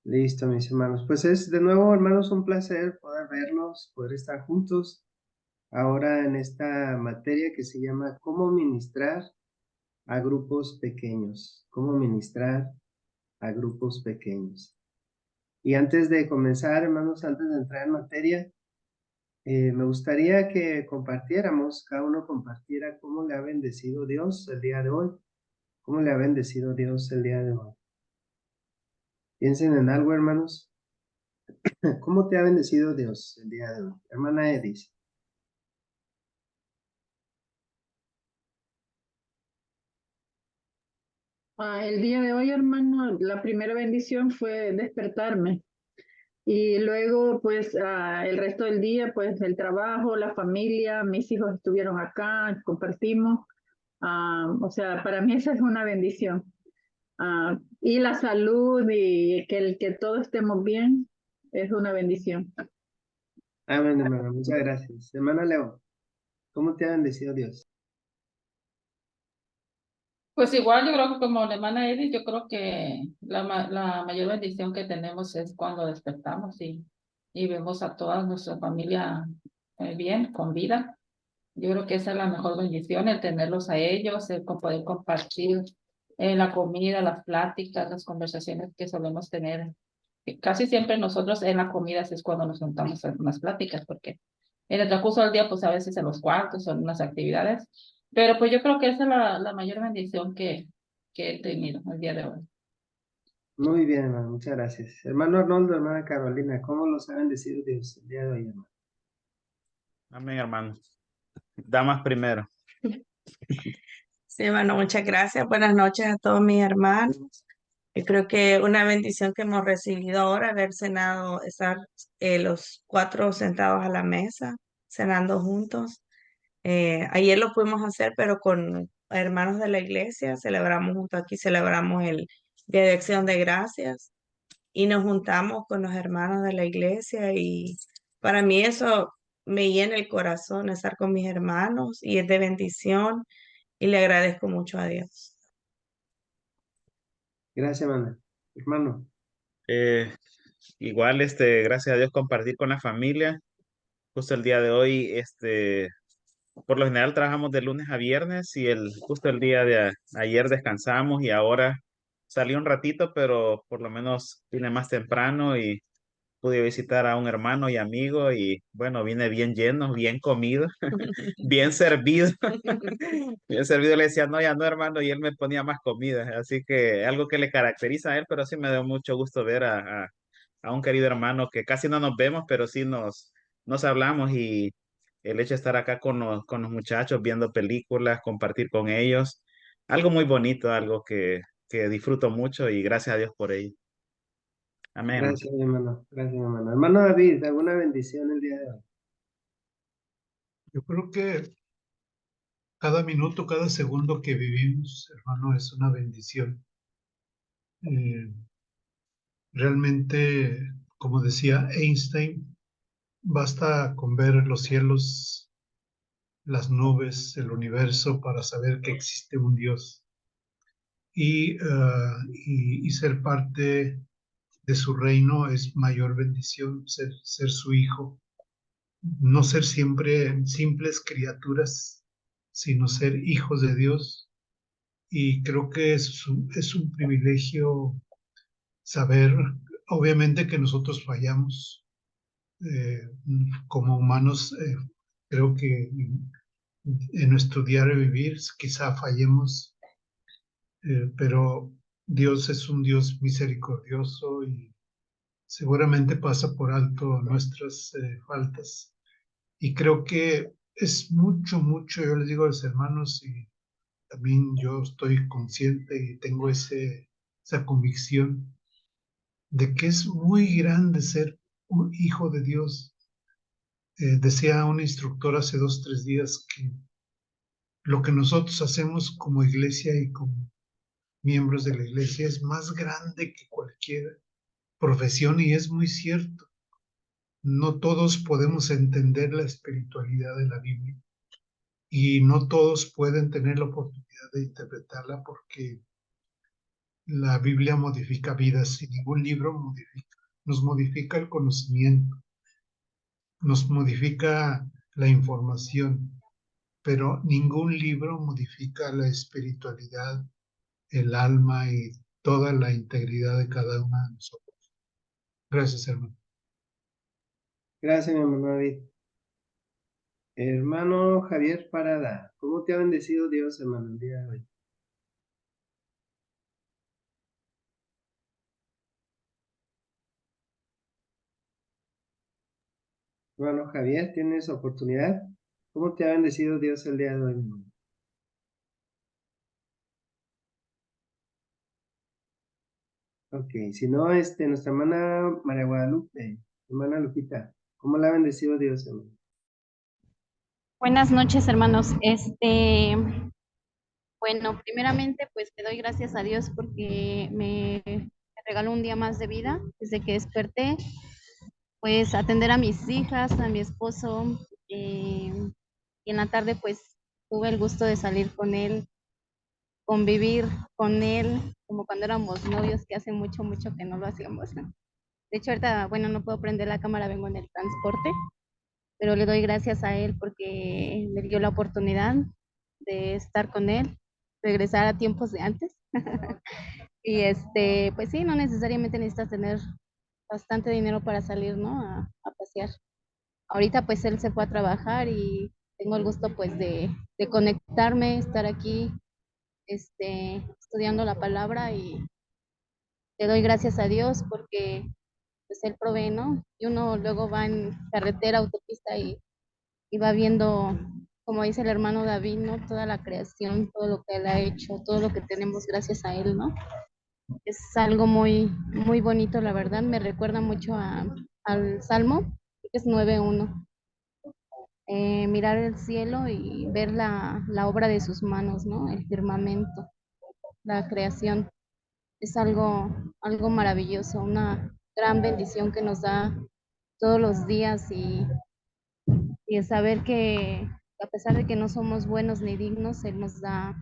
Listo, mis hermanos. Pues es de nuevo, hermanos, un placer poder verlos, poder estar juntos ahora en esta materia que se llama ¿Cómo ministrar a grupos pequeños? ¿Cómo ministrar a grupos pequeños? Y antes de comenzar, hermanos, antes de entrar en materia, me gustaría que compartiéramos, cada uno compartiera cómo le ha bendecido Dios el día de hoy. ¿Cómo le ha bendecido Dios el día de hoy? Piensen en algo, hermanos. ¿Cómo te ha bendecido Dios el día de hoy? Hermana Edith. El día de hoy, hermano, la primera bendición fue despertarme y luego, pues, el resto del día, pues, el trabajo, la familia, mis hijos estuvieron acá, compartimos. O sea, para mí esa es una bendición. Y la salud y que todos estemos bien es una bendición. Amén, hermana. Muchas gracias. Hermana Leo, ¿cómo te ha bendecido Dios? Pues igual yo creo que como la hermana Edith, yo creo que la mayor bendición que tenemos es cuando despertamos y vemos a toda nuestra familia bien, con vida. Yo creo que esa es la mejor bendición, el tenerlos a ellos, el poder compartir la comida, las pláticas, las conversaciones que solemos tener. Casi siempre nosotros en la comida es cuando nos juntamos en las pláticas, porque en el transcurso del día, pues a veces en los cuartos o en unas actividades, pero pues yo creo que esa es la mayor bendición que he tenido el día de hoy. Muy bien, hermano. Muchas gracias. Hermano Arnoldo, hermana Carolina, ¿cómo los ha bendecido Dios el día de hoy, hermano? Amén, hermano. Damas primero. Sí, hermano, muchas gracias. Buenas noches a todos mis hermanos. Yo creo que una bendición que hemos recibido ahora, haber cenado, estar los cuatro sentados a la mesa, cenando juntos. Ayer lo pudimos hacer, pero con hermanos de la iglesia, celebramos junto aquí, celebramos el Día de Acción de Gracias y nos juntamos con los hermanos de la iglesia y para mí eso me llena el corazón, estar con mis hermanos y es de bendición y le agradezco mucho a Dios. Gracias, hermana. Hermano, Eh, Igual, gracias a Dios, compartir con la familia. Justo el día de hoy, por lo general trabajamos de lunes a viernes y justo el día de ayer descansamos y ahora salí un ratito, pero por lo menos vine más temprano y pude visitar a un hermano y amigo y bueno, vine bien lleno, bien comido, bien servido. Bien servido, le decía, no, ya no, hermano, y él me ponía más comida. Así que algo que le caracteriza a él, pero sí me dio mucho gusto ver a un querido hermano que casi no nos vemos, pero sí nos hablamos y el hecho de estar acá con los muchachos, viendo películas, compartir con ellos, algo muy bonito, algo que disfruto mucho y gracias a Dios por ello. Amén, hermano. gracias, hermano. Gracias, hermano. Hermano David, ¿alguna bendición el día de hoy? Yo creo que cada minuto, cada segundo que vivimos, hermano, es una bendición. Eh, Realmente, como decía Einstein, basta con ver los cielos, las nubes, el universo para saber que existe un Dios y ser parte de su reino es mayor bendición, ser su hijo, no ser siempre simples criaturas, sino ser hijos de Dios. Y creo que es un privilegio saber, obviamente que nosotros fallamos eh, como humanos, creo que en nuestro diario vivir quizá fallemos, pero Dios es un Dios misericordioso y seguramente pasa por alto nuestras faltas. Y creo que es mucho, mucho, yo les digo a los hermanos, y también yo estoy consciente y tengo esa convicción de que es muy grande ser un hijo de Dios. Decía un instructor hace 2, 3 días que lo que nosotros hacemos como iglesia y como miembros de la iglesia es más grande que cualquier profesión y es muy cierto. No todos podemos entender la espiritualidad de la Biblia y no todos pueden tener la oportunidad de interpretarla porque la Biblia modifica vidas y ningún libro nos modifica el conocimiento, nos modifica la información, pero ningún libro modifica la espiritualidad, el alma y toda la integridad de cada uno de nosotros. Gracias, hermano. Gracias, mi hermano David. Hermano Javier Parada, ¿cómo te ha bendecido Dios, hermano, el día de hoy? Hermano Javier, ¿tienes oportunidad? ¿Cómo te ha bendecido Dios el día de hoy, hermano? Ok, si no, nuestra hermana María Guadalupe, hermana Lupita, ¿cómo la ha bendecido Dios, hermano? Buenas noches, hermanos. Bueno, primeramente, pues te doy gracias a Dios porque me regaló un día más de vida desde que desperté, pues atender a mis hijas, a mi esposo, y en la tarde, pues tuve el gusto de salir con él, convivir con él, como cuando éramos novios, que hace mucho, mucho que no lo hacíamos. De hecho, ahorita, bueno, no puedo prender la cámara, vengo en el transporte, pero le doy gracias a él porque me dio la oportunidad de estar con él, regresar a tiempos de antes. Y pues sí, no necesariamente necesitas tener bastante dinero para salir, ¿no? A pasear. Ahorita pues él se fue a trabajar y tengo el gusto pues de conectarme, estar aquí, estudiando la palabra y le doy gracias a Dios porque pues él provee, ¿no? Y uno luego va en carretera, autopista y va viendo, como dice el hermano David, ¿no? Toda la creación, todo lo que él ha hecho, todo lo que tenemos gracias a él, ¿no? Es algo muy, muy bonito, la verdad. Me recuerda mucho al Salmo, que es 9:1. Mirar el cielo y ver la obra de sus manos, ¿no? El firmamento, la creación. Es algo maravilloso, una gran bendición que nos da todos los días y el saber que a pesar de que no somos buenos ni dignos, Él nos da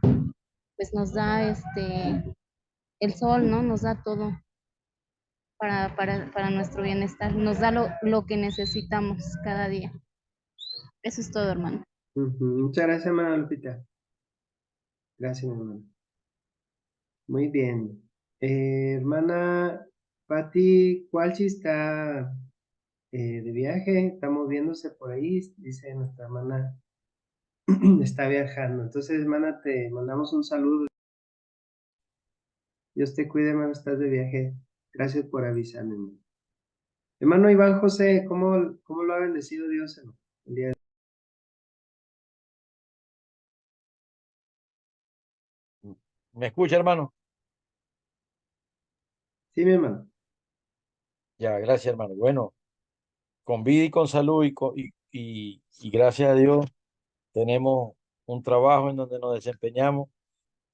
el sol, ¿no? Nos da todo para nuestro bienestar, nos da lo que necesitamos cada día. Eso es todo, hermano. Muchas gracias, hermana Lupita. Gracias, hermano. Muy bien. Hermana Patti, ¿Cualchi está de viaje? Está moviéndose por ahí, dice nuestra hermana, está viajando. Entonces, hermana, te mandamos un saludo. Dios te cuide, hermano, estás de viaje. Gracias por avisarme, hermano. Hermano Iván José, ¿cómo lo ha bendecido Dios, hermano, el día de hoy? ¿Me escucha, hermano? Sí, mi hermano. Ya, gracias, hermano. Bueno, con vida y con salud y gracias a Dios tenemos un trabajo en donde nos desempeñamos,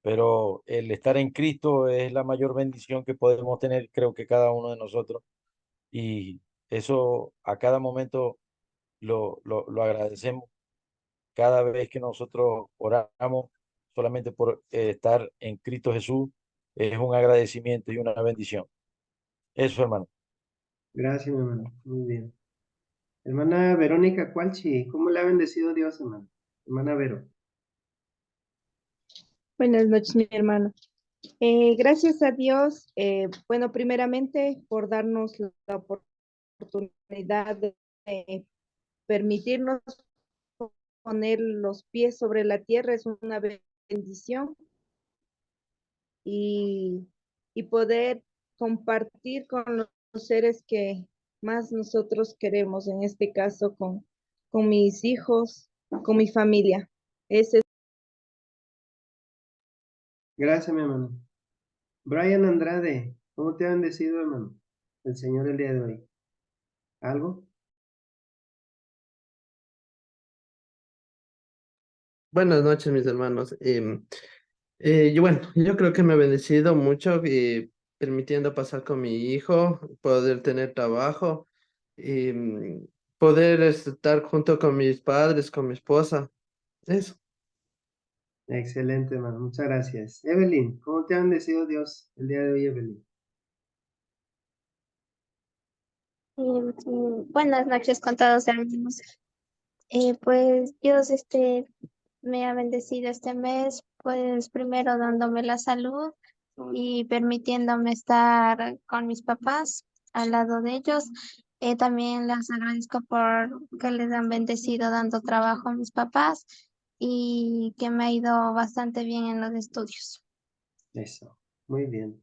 pero el estar en Cristo es la mayor bendición que podemos tener, creo que cada uno de nosotros. Y eso a cada momento lo agradecemos. Cada vez que nosotros oramos solamente por estar en Cristo Jesús, es un agradecimiento y una bendición. Eso, hermano. Gracias, mi hermano. Muy bien. Hermana Verónica Cualchi, ¿cómo le ha bendecido Dios, hermano? Hermana Vero. Buenas noches, mi hermano. Gracias a Dios, bueno, primeramente por darnos la oportunidad de permitirnos poner los pies sobre la tierra, es una bendición y, y poder compartir con los seres que más nosotros queremos, en este caso con mis hijos, con mi familia. Ese Gracias, mi hermano. Brian Andrade, ¿cómo te ha bendecido, hermano, el Señor el día de hoy? ¿Algo? Buenas noches, mis hermanos. Yo creo que me ha bendecido mucho permitiendo pasar con mi hijo, poder tener trabajo, y poder estar junto con mis padres, con mi esposa. Eso. Excelente, hermano. Muchas gracias. Evelyn, ¿cómo te ha bendecido Dios el día de hoy, Evelyn? Buenas noches con todos hermanos. Pues Dios me ha bendecido este mes, pues primero dándome la salud y permitiéndome estar con mis papás al lado de ellos. También les agradezco por que les han bendecido dando trabajo a mis papás y que me ha ido bastante bien en los estudios. Eso. Muy bien.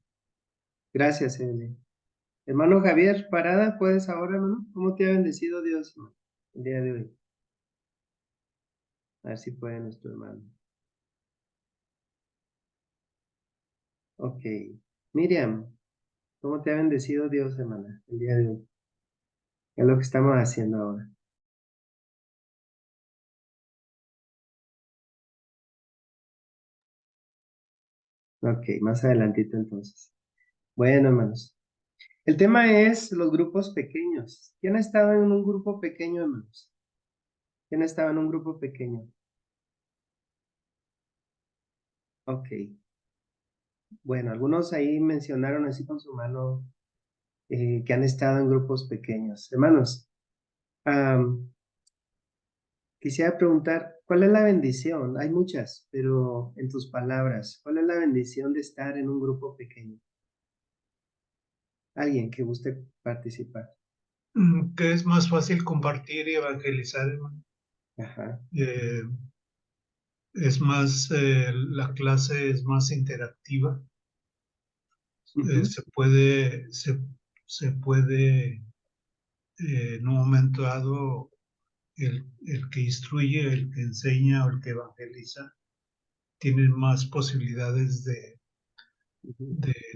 Gracias, Evelyn. Hermano Javier Parada, ¿puedes ahora, hermano? ¿Cómo te ha bendecido Dios, hermano, el día de hoy? A ver si puede nuestro hermano. Ok. Miriam, ¿cómo te ha bendecido Dios, hermana, el día de hoy? ¿Qué es lo que estamos haciendo ahora? Ok, más adelantito entonces. Bueno, hermanos. El tema es los grupos pequeños. ¿Quién ha estado en un grupo pequeño, hermanos? ¿Quién ha estado en un grupo pequeño? Ok. Bueno, algunos ahí mencionaron así con su mano que han estado en grupos pequeños. Hermanos, quisiera preguntar, ¿cuál es la bendición? Hay muchas, pero en tus palabras, ¿cuál es la bendición de estar en un grupo pequeño? Alguien que guste participar. Que es más fácil compartir y evangelizar, hermano. Ajá. Es más, la clase es más interactiva. Se puede en un momento dado, el que instruye, el que enseña o el que evangeliza, tiene más posibilidades de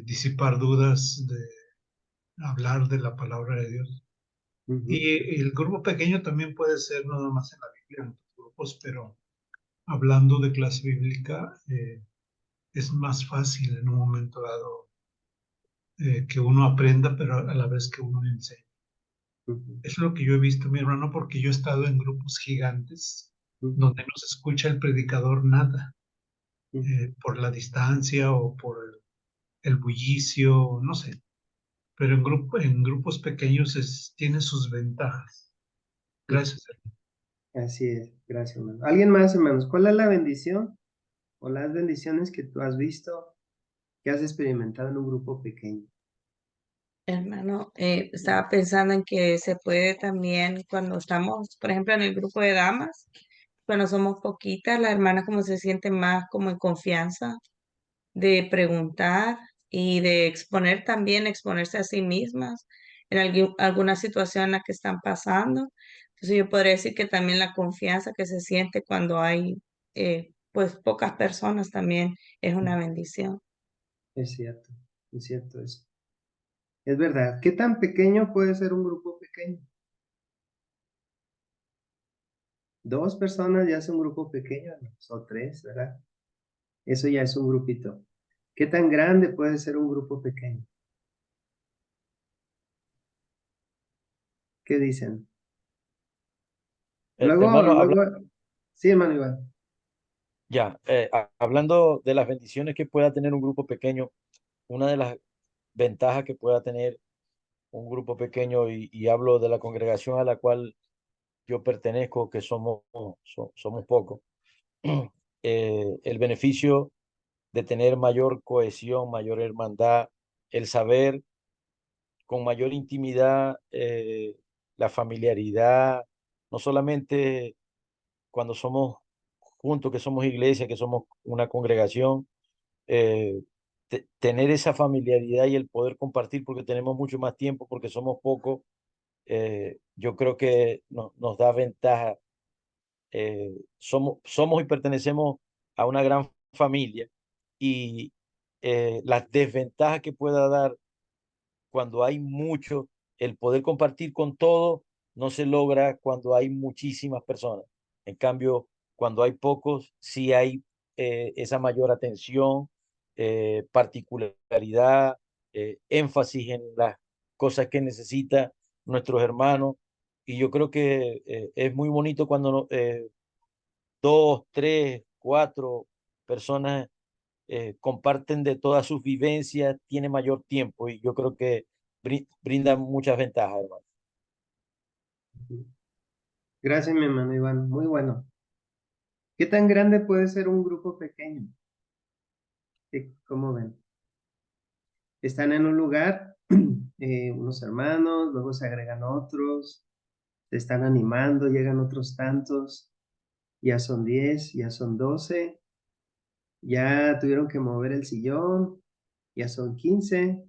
disipar dudas, de hablar de la palabra de Dios. Y el grupo pequeño también puede ser no nada más en la Biblia, en otros grupos, pero hablando de clase bíblica, es más fácil en un momento dado que uno aprenda, pero a la vez que uno enseña. Es lo que yo he visto, mi hermano, porque yo he estado en grupos gigantes donde no se escucha el predicador nada, por la distancia o por el bullicio, no sé. Pero en grupos pequeños tiene sus ventajas. Gracias, hermano. Así es, gracias, hermano. ¿Alguien más, hermanos? ¿Cuál es la bendición o las bendiciones que tú has visto, que has experimentado en un grupo pequeño? Hermano, estaba pensando en que se puede también cuando estamos, por ejemplo, en el grupo de damas, cuando somos poquitas, la hermana como se siente más como en confianza de preguntar y de exponer también, exponerse a sí mismas en alguna situación en la que están pasando. Entonces yo podría decir que también la confianza que se siente cuando hay pues pocas personas también es una bendición. Es cierto eso. Es verdad. ¿Qué tan pequeño puede ser un grupo pequeño? 2 personas ya es un grupo pequeño, hermanos, o 3, ¿verdad? Eso ya es un grupito. ¿Qué tan grande puede ser un grupo pequeño? ¿Qué dicen? Hermano, Sí, hermano Iván. hablando de las bendiciones que pueda tener un grupo pequeño, una de las ventajas que pueda tener un grupo pequeño, y hablo de la congregación a la cual yo pertenezco, que somos pocos, el beneficio de tener mayor cohesión, mayor hermandad, el saber con mayor intimidad, la familiaridad, no solamente cuando somos juntos, que somos iglesia, que somos una congregación, eh, tener esa familiaridad y el poder compartir porque tenemos mucho más tiempo, porque somos pocos, yo creo que nos da ventaja. Somos y pertenecemos a una gran familia, y las desventajas que pueda dar cuando hay mucho, el poder compartir con todo no se logra cuando hay muchísimas personas. En cambio, cuando hay pocos, sí hay esa mayor atención, particularidad, énfasis en las cosas que necesitan nuestros hermanos. Y yo creo que es muy bonito cuando 2, 3, 4 personas comparten de todas sus vivencias, tiene mayor tiempo y yo creo que brinda muchas ventajas, hermano. Gracias, mi hermano Iván. Muy bueno. ¿Qué tan grande puede ser un grupo pequeño? ¿Cómo ven? Están en un lugar, unos hermanos, luego se agregan otros, se están animando, llegan otros tantos, ya son 10, ya son 12, ya tuvieron que mover el sillón, ya son 15.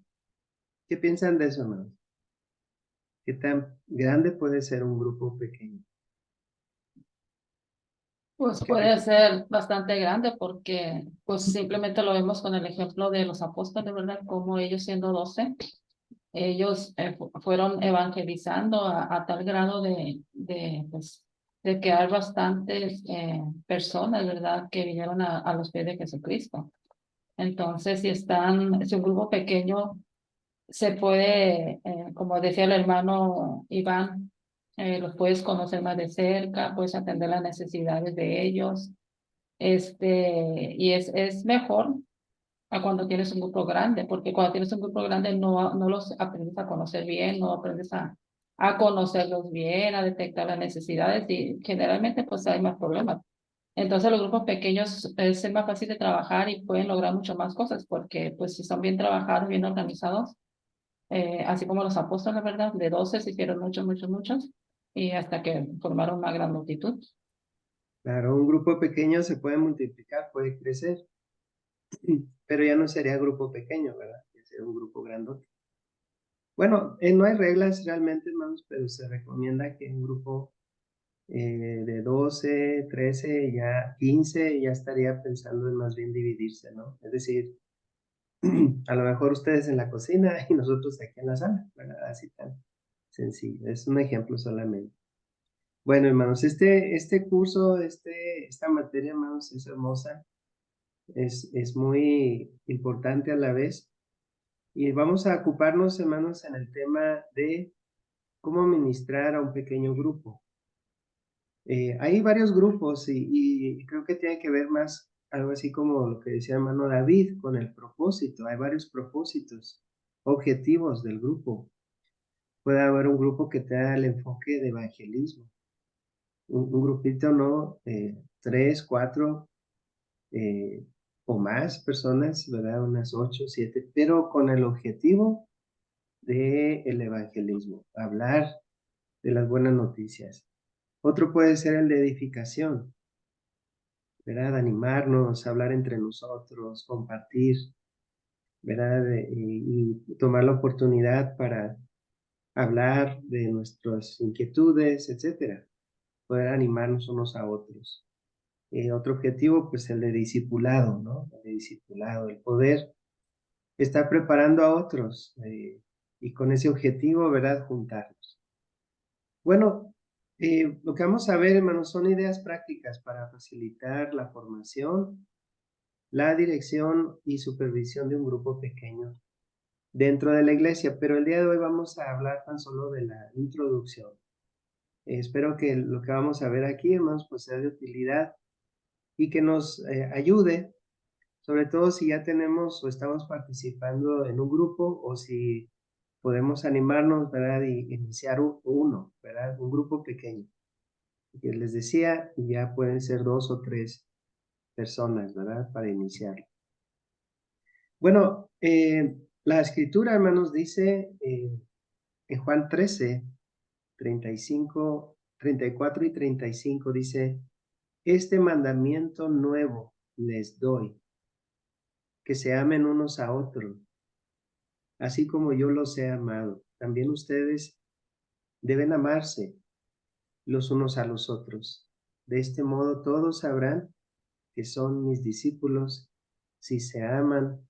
¿Qué piensan de eso, hermanos? ¿Qué tan grande puede ser un grupo pequeño? Pues puede ser bastante grande porque pues simplemente lo vemos con el ejemplo de los apóstoles, ¿verdad? Como ellos siendo 12, ellos fueron evangelizando a tal grado pues, de que hay bastantes personas, ¿verdad? Que vinieron a los pies de Jesucristo. Entonces, si un grupo pequeño se puede, como decía el hermano Iván, los puedes conocer más de cerca, puedes atender las necesidades de ellos, y es mejor a cuando tienes un grupo grande, porque cuando tienes un grupo grande no los aprendes a conocer bien, no aprendes a conocerlos bien, a detectar las necesidades y generalmente pues hay más problemas. Entonces los grupos pequeños es más fácil de trabajar y pueden lograr mucho más cosas porque pues si son bien trabajados, bien organizados, así como los apóstoles, ¿verdad? De 12 se hicieron muchos, y hasta que formaron una gran multitud. Claro, un grupo pequeño se puede multiplicar, puede crecer, pero ya no sería grupo pequeño, ¿verdad? Ya sería un grupo grandote. Bueno, no hay reglas realmente, hermanos, pero se recomienda que un grupo de 12, 13, ya 15, ya estaría pensando en más bien dividirse, ¿no? Es decir, a lo mejor ustedes en la cocina y nosotros aquí en la sala, ¿verdad? Así tan sencillo, es un ejemplo solamente. Bueno, hermanos, este curso, esta materia, hermanos, es hermosa, es muy importante a la vez, y vamos a ocuparnos, hermanos, en el tema de cómo ministrar a un pequeño grupo. Hay varios grupos y creo que tiene que ver más algo así como lo que decía hermano David con el propósito. Hay varios propósitos, objetivos del grupo. Puede haber un grupo que tenga el enfoque de evangelismo. Un grupito, ¿no? 3, 4 o más personas, ¿verdad? Unas 8, 7, pero con el objetivo del evangelismo, hablar de las buenas noticias. Otro puede ser el de edificación, ¿verdad? Animarnos, hablar entre nosotros, compartir, ¿verdad? Y tomar la oportunidad para hablar de nuestras inquietudes, etcétera. Poder animarnos unos a otros. Otro objetivo, pues el de discipulado, ¿no? El de discipulado, el poder estar preparando a otros y con ese objetivo, ¿verdad? Juntarnos. Bueno, lo que vamos a ver, hermanos, son ideas prácticas para facilitar la formación, la dirección y supervisión de un grupo pequeño dentro de la iglesia, pero el día de hoy vamos a hablar tan solo de la introducción. Espero que lo que vamos a ver aquí, hermanos, pues sea de utilidad y que nos ayude, sobre todo si ya tenemos o estamos participando en un grupo o si podemos animarnos, ¿verdad? Y iniciar uno, ¿verdad? Un grupo pequeño. Que les decía, ya pueden ser 2 o 3 personas, ¿verdad? Para iniciarlo. Bueno, la escritura, hermanos, dice en Juan 13, 35, 34 y 35, dice, este mandamiento nuevo les doy, que se amen unos a otros, así como yo los he amado. También ustedes deben amarse los unos a los otros. De este modo todos sabrán que son mis discípulos si se aman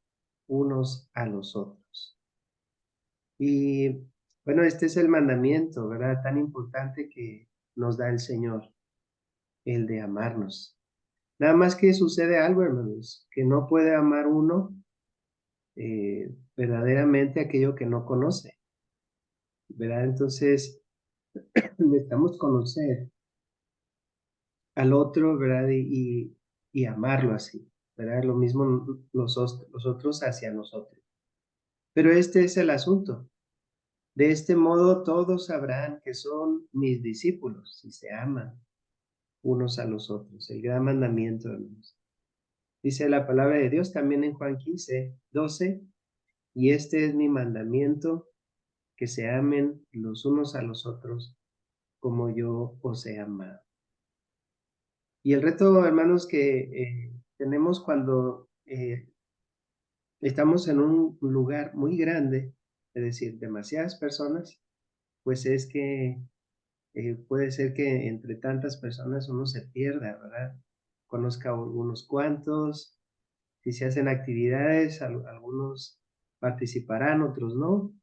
unos a los otros. Y bueno, este es el mandamiento, ¿verdad? Tan importante que nos da el Señor, el de amarnos. Nada más que sucede algo, hermanos, que no puede amar uno verdaderamente aquello que no conoce, ¿verdad? Entonces, necesitamos conocer al otro, ¿verdad? Y amarlo así. ¿verdad? Lo mismo los otros hacia nosotros. Pero este es el asunto. De este modo todos sabrán que son mis discípulos, si se aman unos a los otros. El gran mandamiento, hermanos. Dice la palabra de Dios también en Juan 15:12, y este es mi mandamiento, que se amen los unos a los otros como yo os he amado. Y el reto, hermanos, que tenemos cuando estamos en un lugar muy grande, es decir, demasiadas personas, pues es que puede ser que entre tantas personas uno se pierda, ¿verdad? Conozca unos cuantos, si se hacen actividades, algunos participarán, otros no.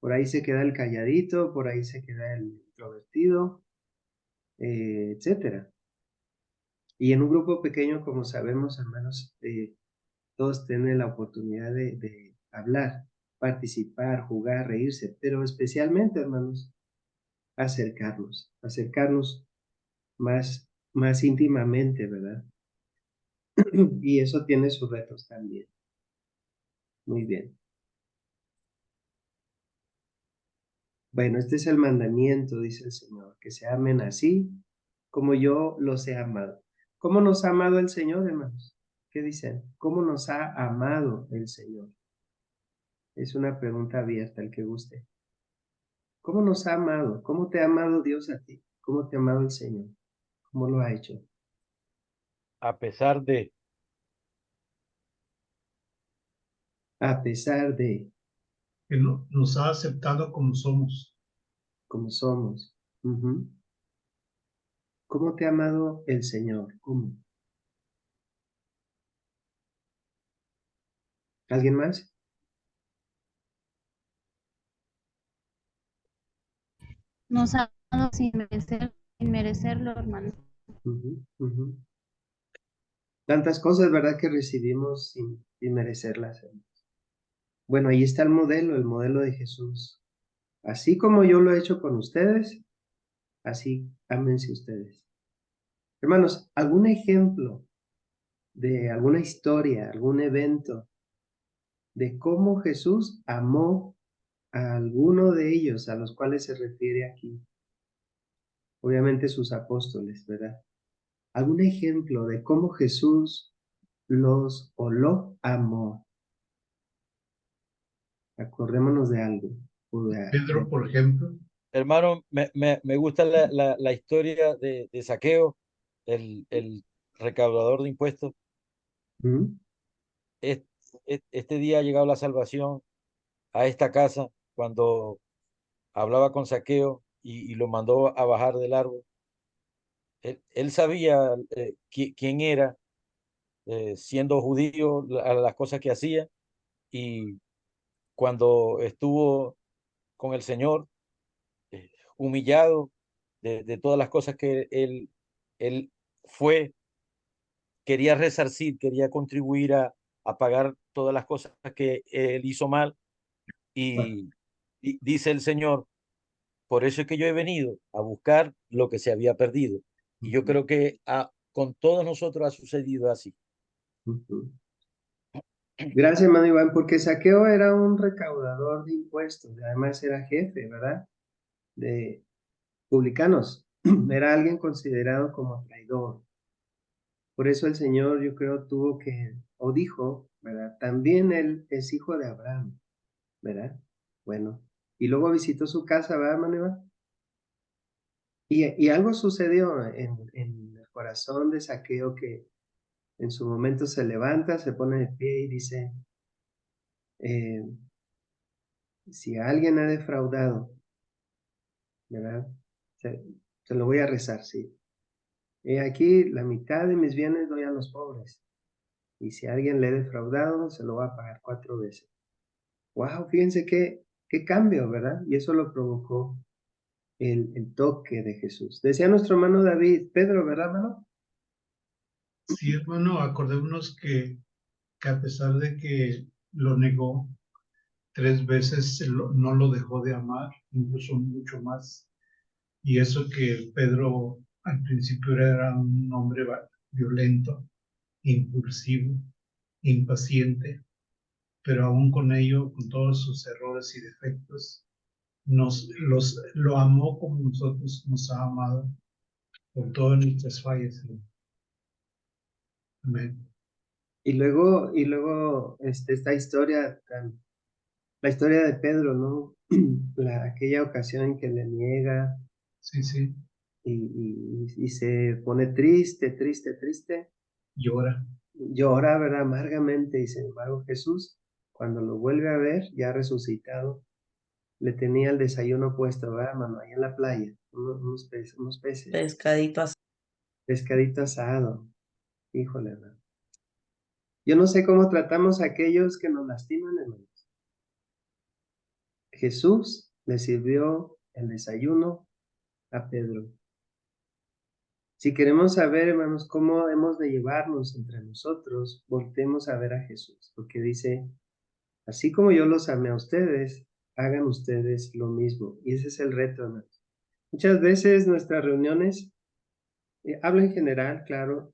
Por ahí se queda el calladito, por ahí se queda el introvertido, etcétera. Y en un grupo pequeño, como sabemos, hermanos, todos tienen la oportunidad de hablar, participar, jugar, reírse, pero especialmente, hermanos, acercarnos más íntimamente, ¿verdad? Y eso tiene sus retos también. Muy bien. Bueno, este es el mandamiento, dice el Señor, que se amen así como yo los he amado. ¿Cómo nos ha amado el Señor, hermanos? ¿Qué dicen? ¿Cómo nos ha amado el Señor? Es una pregunta abierta, el que guste. ¿Cómo nos ha amado? ¿Cómo te ha amado Dios a ti? ¿Cómo te ha amado el Señor? ¿Cómo lo ha hecho? A pesar de, A pesar de Que nos ha aceptado como somos. cómo somos. Ujú. ¿Cómo te ha amado el Señor? ¿Cómo? ¿Alguien más? Nos ha dado sin merecerlo, hermano. Ujú, ujú. Tantas cosas, ¿verdad? Que recibimos sin merecerlas. Bueno, ahí está el modelo de Jesús. Así como yo lo he hecho con ustedes, así ámense ustedes. Hermanos, ¿algún ejemplo de alguna historia, algún evento de cómo Jesús amó a alguno de ellos a los cuales se refiere aquí? Obviamente sus apóstoles, ¿verdad? ¿Algún ejemplo de cómo Jesús lo amó? Acordémonos de algo. Pedro, por ejemplo. hermano, me gusta la historia de Zaqueo, el recaudador de impuestos. ¿Mm? Este día ha llegado la salvación a esta casa cuando hablaba con Zaqueo y lo mandó a bajar del árbol. Él sabía quién era, siendo judío, las cosas que hacía, y cuando estuvo con el Señor, humillado de todas las cosas que él fue, quería resarcir, quería contribuir a pagar todas las cosas que él hizo mal, y dice el Señor, por eso es que yo he venido a buscar lo que se había perdido. Y yo creo que con todos nosotros ha sucedido así. Ujú. Gracias, hermano Iván, porque Zaqueo era un recaudador de impuestos, además era jefe, ¿verdad? De publicanos, era alguien considerado como traidor. Por eso el Señor, yo creo, tuvo que, o dijo, ¿verdad? También él es hijo de Abraham, ¿verdad? Bueno, y luego visitó su casa, ¿verdad, hermano Iván? Y algo sucedió en el corazón de Zaqueo que en su momento se levanta, se pone de pie y dice, eh, si alguien ha defraudado, ¿verdad? Se lo voy a rezar, sí. He aquí, la mitad de mis bienes doy a los pobres. Y si alguien le he defraudado, se lo va a pagar 4 veces. ¡Wow! Fíjense qué cambio, ¿verdad? Y eso lo provocó el toque de Jesús. Decía nuestro hermano David, Pedro, ¿verdad, hermano? Sí, hermano, acordémonos que a pesar de que lo negó 3 veces, no lo dejó de amar, incluso mucho más. Y eso que Pedro al principio era un hombre violento, impulsivo, impaciente, pero aún con ello, con todos sus errores y defectos, lo amó como nosotros nos ha amado, con todas nuestras fallas. Amén. Y luego esta historia, la historia de Pedro, ¿no? Aquella ocasión en que le niega Sí, sí, y se pone triste, llora. llora, ¿verdad? Amargamente, y sin embargo Jesús, cuando lo vuelve a ver, ya resucitado, le tenía el desayuno puesto, ¿verdad, mano? Ahí en la playa, unos peces, Pescadito así. pescadito asado, híjole, ¿verdad? Yo no sé cómo tratamos a aquellos que nos lastiman, hermanos. Jesús le sirvió el desayuno a Pedro. Si queremos saber, hermanos, cómo hemos de llevarnos entre nosotros, voltemos a ver a Jesús, porque dice, así como yo los amé a ustedes, hagan ustedes lo mismo. Y ese es el reto, hermanos. Muchas veces nuestras reuniones, hablo en general, claro,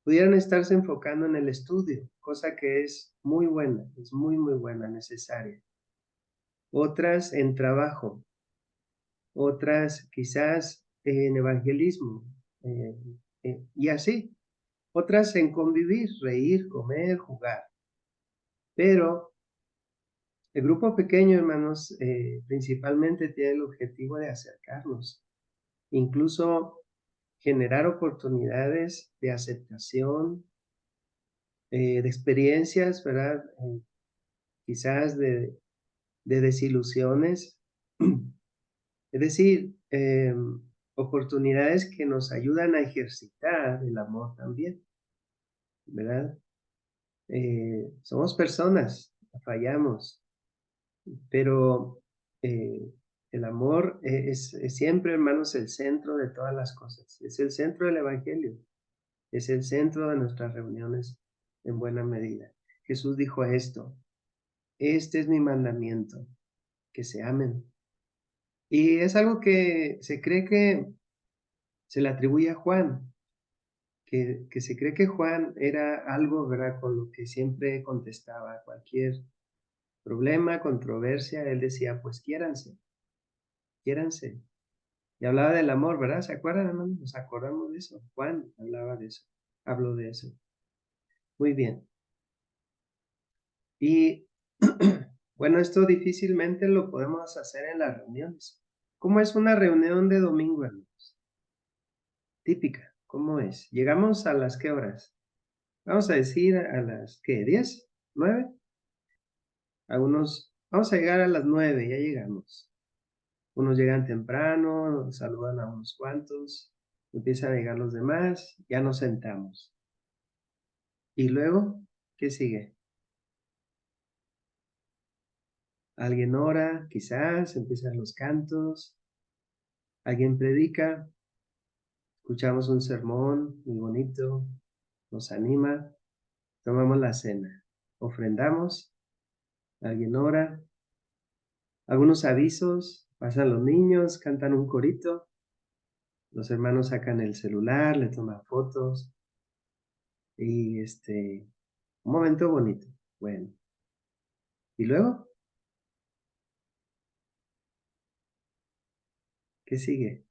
pudieran estarse enfocando en el estudio, cosa que es muy buena, es muy, muy buena, necesaria. Otras en trabajo, otras quizás en evangelismo, y así. Otras en convivir, reír, comer, jugar. Pero el grupo pequeño, hermanos, principalmente tiene el objetivo de acercarnos, incluso generar oportunidades de aceptación, de experiencias, ¿verdad? Quizás de desilusiones. Es decir, oportunidades que nos ayudan a ejercitar el amor también, ¿verdad? Somos personas, fallamos, pero el amor es siempre, hermanos, el centro de todas las cosas. Es el centro del Evangelio. Es el centro de nuestras reuniones en buena medida. Jesús dijo esto: este es mi mandamiento, que se amen. Y es algo que se cree que se le atribuye a Juan, que se cree que Juan era algo, ¿verdad?, con lo que siempre contestaba a cualquier problema, controversia. Él decía, pues quiéranse. Y hablaba del amor, ¿verdad? ¿Se acuerdan, hermanos? Nos acordamos de eso. Juan hablaba de eso, habló de eso. Muy bien. Y bueno, esto difícilmente lo podemos hacer en las reuniones. ¿Cómo es una reunión de domingo, hermanos? Típica, ¿cómo es? ¿Llegamos a las qué horas? Vamos a decir a las, ¿qué? ¿10? ¿9? Vamos a llegar a las 9, ya llegamos. Unos llegan temprano, saludan a unos cuantos, empiezan a llegar los demás, ya nos sentamos. ¿Y luego qué sigue? Alguien ora, quizás, empiezan los cantos, alguien predica, escuchamos un sermón muy bonito, nos anima, tomamos la cena, ofrendamos, alguien ora, algunos avisos, pasan los niños, cantan un corito, los hermanos sacan el celular, le toman fotos, y un momento bonito. Bueno, ¿y luego? ¿Qué sigue?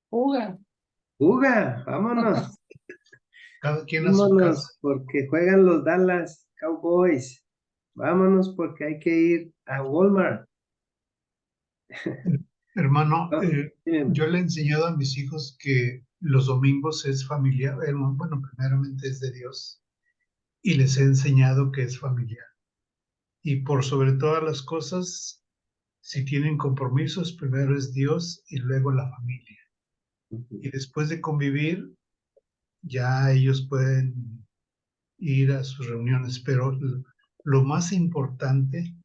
Fuga. ¡Fuga! ¡Vámonos! Cada quien a su casa. Vámonos, porque juegan los Dallas Cowboys. Vámonos porque hay que ir a Walmart. Hermano, Bien. yo le he enseñado a mis hijos que los domingos es familiar. Bueno, primeramente es de Dios. Y les he enseñado que es familiar. Y por sobre todas las cosas, si tienen compromisos, primero es Dios y luego la familia. Y después de convivir, ya ellos pueden ir a sus reuniones. Pero lo más importante,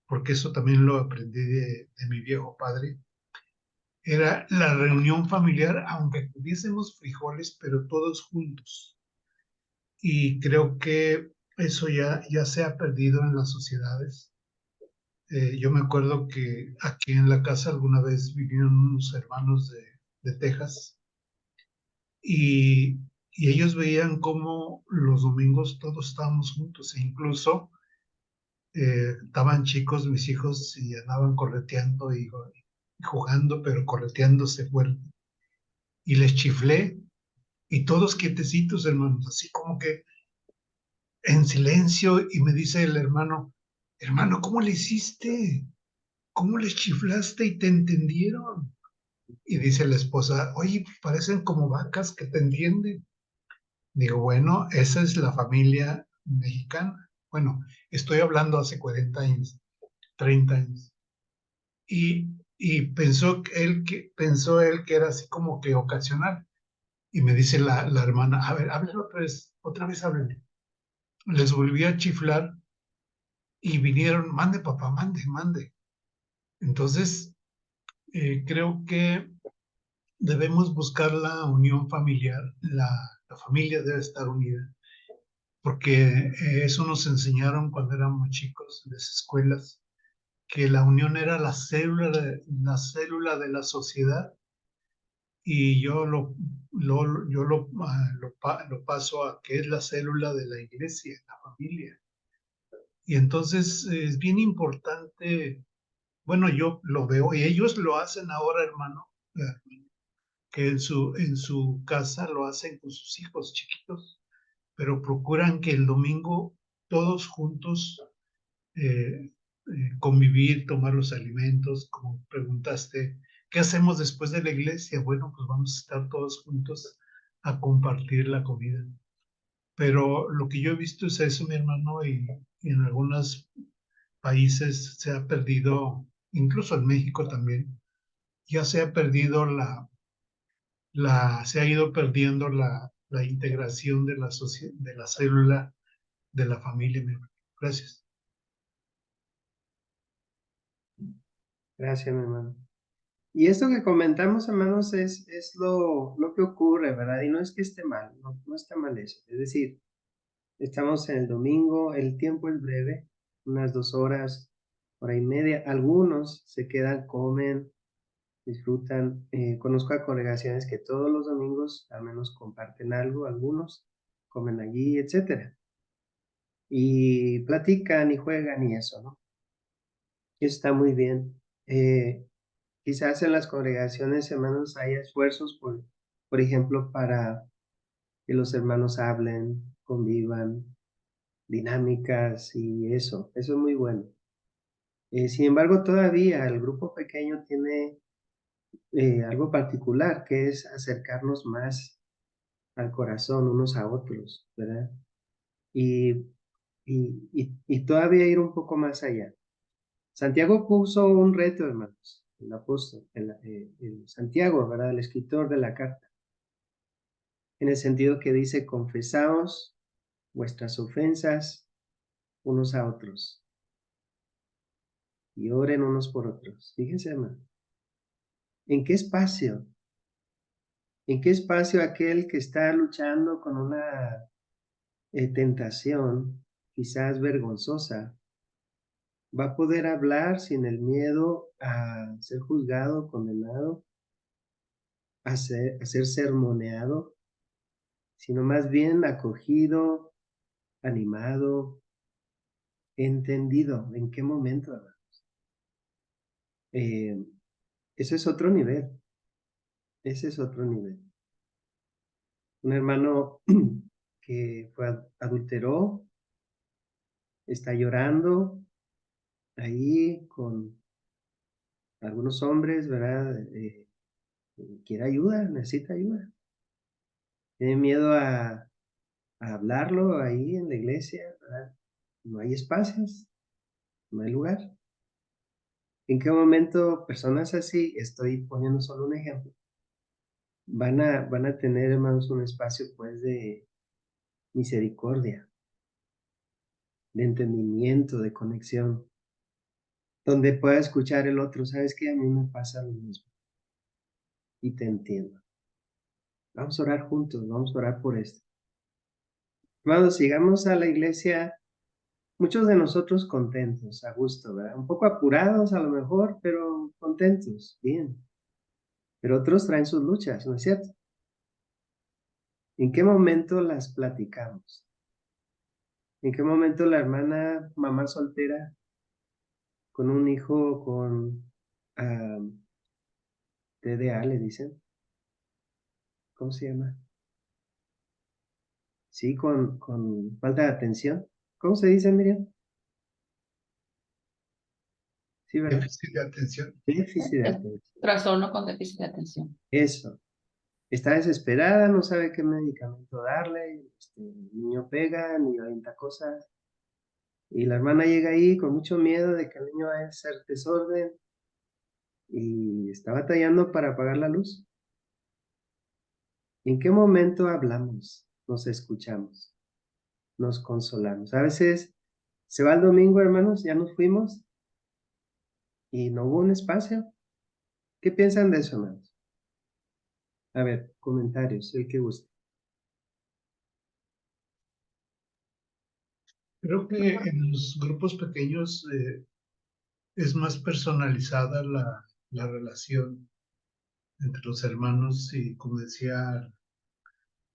porque eso también lo aprendí de mi viejo padre, era la reunión familiar, aunque tuviésemos frijoles, pero todos juntos. Y creo que eso ya se ha perdido en las sociedades. Yo me acuerdo que aquí en la casa alguna vez vinieron unos hermanos de Texas y ellos veían cómo los domingos todos estábamos juntos, e incluso estaban chicos mis hijos y andaban correteando y jugando, pero correteándose fuerte. Y les chiflé y todos quietecitos, hermanos, así como que en silencio, y me dice el hermano, hermano, ¿cómo le hiciste? ¿Cómo les chiflaste y te entendieron? Y dice la esposa, oye, parecen como vacas que te entienden. Digo, bueno, esa es la familia mexicana. Bueno, estoy hablando hace 40 años, 30 años. Y pensó él que era así como que ocasional. Y me dice la hermana, a ver, háblale otra vez háblale. Les volví a chiflar y vinieron, mande papá, mande, mande. Entonces, creo que debemos buscar la unión familiar, la familia debe estar unida, porque eso nos enseñaron cuando éramos chicos en las escuelas, que la unión era la célula de la sociedad, y yo lo paso a que es la célula de la iglesia, la familia. Y entonces es bien importante, bueno, yo lo veo y ellos lo hacen ahora, hermano, que en su casa lo hacen con sus hijos chiquitos, pero procuran que el domingo todos juntos convivir, tomar los alimentos, como preguntaste, ¿qué hacemos después de la iglesia? Bueno, pues vamos a estar todos juntos a compartir la comida. Pero lo que yo he visto es eso, mi hermano, y en algunos países se ha perdido, incluso en México también, ya se ha perdido se ha ido perdiendo la integración de de la célula de la familia, mi hermano. Gracias. Gracias, mi hermano. Y esto que comentamos, hermanos, es lo que ocurre, ¿verdad? Y no es que esté mal, no está mal eso. Es decir, estamos en el domingo, el tiempo es breve, unas 2 horas, hora y media. Algunos se quedan, comen, disfrutan. Conozco a congregaciones que todos los domingos al menos comparten algo, algunos comen allí, etcétera. Y platican y juegan y eso, ¿no? Está muy bien. Quizás en las congregaciones, hermanos, hay esfuerzos, por ejemplo, para que los hermanos hablen, convivan, dinámicas y eso es muy bueno. Sin embargo, todavía el grupo pequeño tiene algo particular, que es acercarnos más al corazón unos a otros, ¿verdad? Y, y todavía ir un poco más allá. Santiago puso un reto, hermanos, el apóstol, el Santiago, ¿verdad? El escritor de la carta, en el sentido que dice, confesaos vuestras ofensas unos a otros y oren unos por otros. Fíjense, hermano, ¿en qué espacio? ¿En qué espacio aquel que está luchando con una tentación, quizás vergonzosa, va a poder hablar sin el miedo a ser juzgado, condenado, a ser sermoneado, sino más bien acogido, animado, entendido? ¿En qué momento, hermanos? Ese es otro nivel. Ese es otro nivel. Un hermano que adulteró, está llorando ahí con algunos hombres, ¿verdad? Quiere ayuda, necesita ayuda. Tiene miedo a hablarlo ahí en la iglesia, ¿verdad? No hay espacios, no hay lugar. ¿En qué momento personas así, estoy poniendo solo un ejemplo, van a tener, hermanos, un espacio pues de misericordia, de entendimiento, de conexión, donde pueda escuchar el otro? ¿Sabes qué? A mí me pasa lo mismo y te entiendo. Vamos a orar juntos, vamos a orar por esto. Hermanos, sigamos a la iglesia, muchos de nosotros contentos, a gusto, ¿verdad? Un poco apurados a lo mejor, pero contentos, bien. Pero otros traen sus luchas, ¿no es cierto? ¿En qué momento las platicamos? ¿En qué momento la hermana, mamá soltera, con un hijo con TDA, le dicen? ¿Cómo se llama? Sí, con falta de atención. ¿Cómo se dice, Miriam? Sí, ¿verdad? Déficit de atención. Déficit de atención. Trastorno con déficit de atención. Eso. Está desesperada, no sabe qué medicamento darle, el niño pega, ni avienta cosas. Y la hermana llega ahí con mucho miedo de que el niño vaya a hacer desorden y está batallando para apagar la luz. ¿En qué momento hablamos? Nos escuchamos, nos consolamos. A veces se va el domingo, hermanos, ya nos fuimos y no hubo un espacio. ¿Qué piensan de eso, hermanos? A ver, comentarios, el que guste. Creo que en los grupos pequeños es más personalizada la relación entre los hermanos y, como decía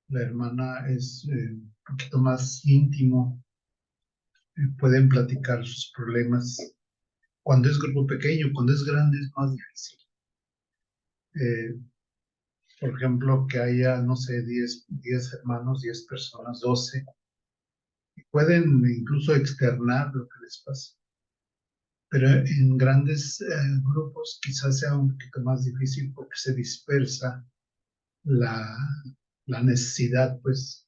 la hermana, es un poquito más íntimo. Pueden platicar sus problemas. Cuando es grupo pequeño, cuando es grande es más difícil. Por ejemplo, que haya, no sé, 10 hermanos, 10 personas, 12. Pueden incluso externar lo que les pasa. Pero en grandes grupos quizás sea un poquito más difícil porque se dispersa la necesidad, pues.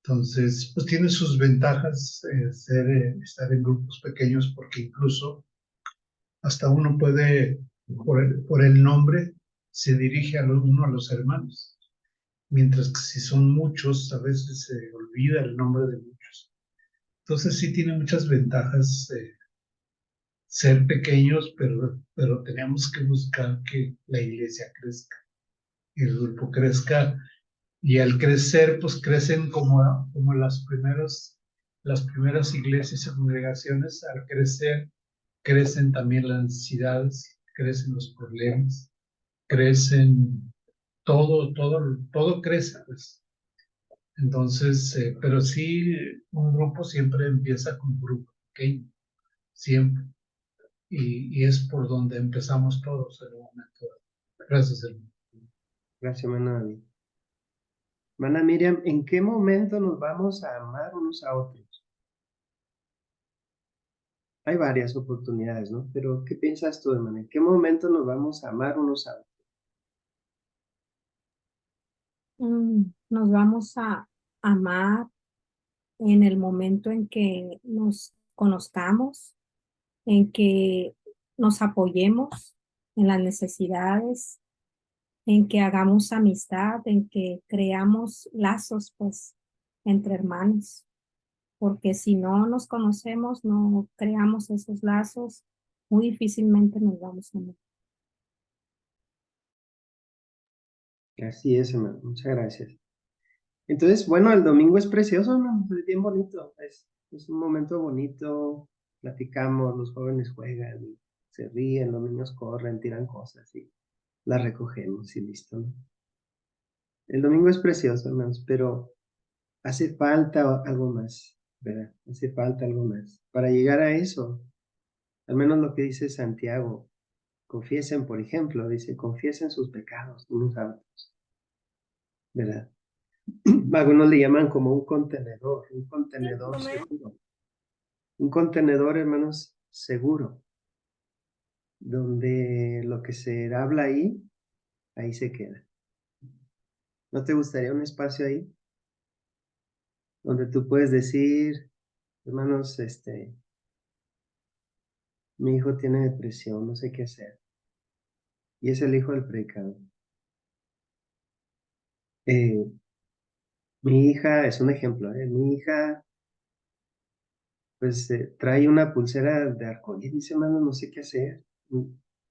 Entonces, pues tiene sus ventajas estar en grupos pequeños porque incluso hasta uno puede, por el nombre, se dirige uno a los hermanos. Mientras que si son muchos, a veces se olvida el nombre de muchos. Entonces sí tiene muchas ventajas ser pequeños, pero tenemos que buscar que la iglesia crezca, el grupo crezca, y al crecer, pues crecen como las primeras iglesias y congregaciones. Al crecer, crecen también las necesidades, crecen los problemas, crecen todo crece, pues. Entonces, pero sí, un grupo siempre empieza con un grupo pequeño, siempre. Y es por donde empezamos todos en un momento. Gracias, hermano. Gracias, hermana David. Hermana Miriam, ¿en qué momento nos vamos a amar unos a otros? Hay varias oportunidades, ¿no? Pero, ¿qué piensas tú, hermana? ¿En qué momento nos vamos a amar unos a otros? Nos vamos a amar en el momento en que nos conozcamos, en que nos apoyemos en las necesidades, en que hagamos amistad, en que creamos lazos, pues, entre hermanos. Porque si no nos conocemos, no creamos esos lazos, muy difícilmente nos vamos a amar. Así es, hermano. Muchas gracias. Entonces, bueno, el domingo es precioso, ¿no? Es bien bonito. Es un momento bonito. Platicamos, los jóvenes juegan, se ríen, los niños corren, tiran cosas y las recogemos y listo, ¿no? El domingo es precioso, hermanos, pero hace falta algo más, ¿verdad? Hace falta algo más. Para llegar a eso, al menos lo que dice Santiago, confiesen, por ejemplo, dice, confiesen sus pecados unos a otros, ¿verdad? Algunos le llaman como un contenedor seguro. Un contenedor, hermanos, seguro, donde lo que se habla ahí, ahí se queda. ¿No te gustaría un espacio ahí? Donde tú puedes decir, hermanos, mi hijo tiene depresión, no sé qué hacer. Y es el hijo del predicador. Mi hija, es un ejemplo, mi hija, pues trae una pulsera de arcoíris, dice, hermano, no sé qué hacer.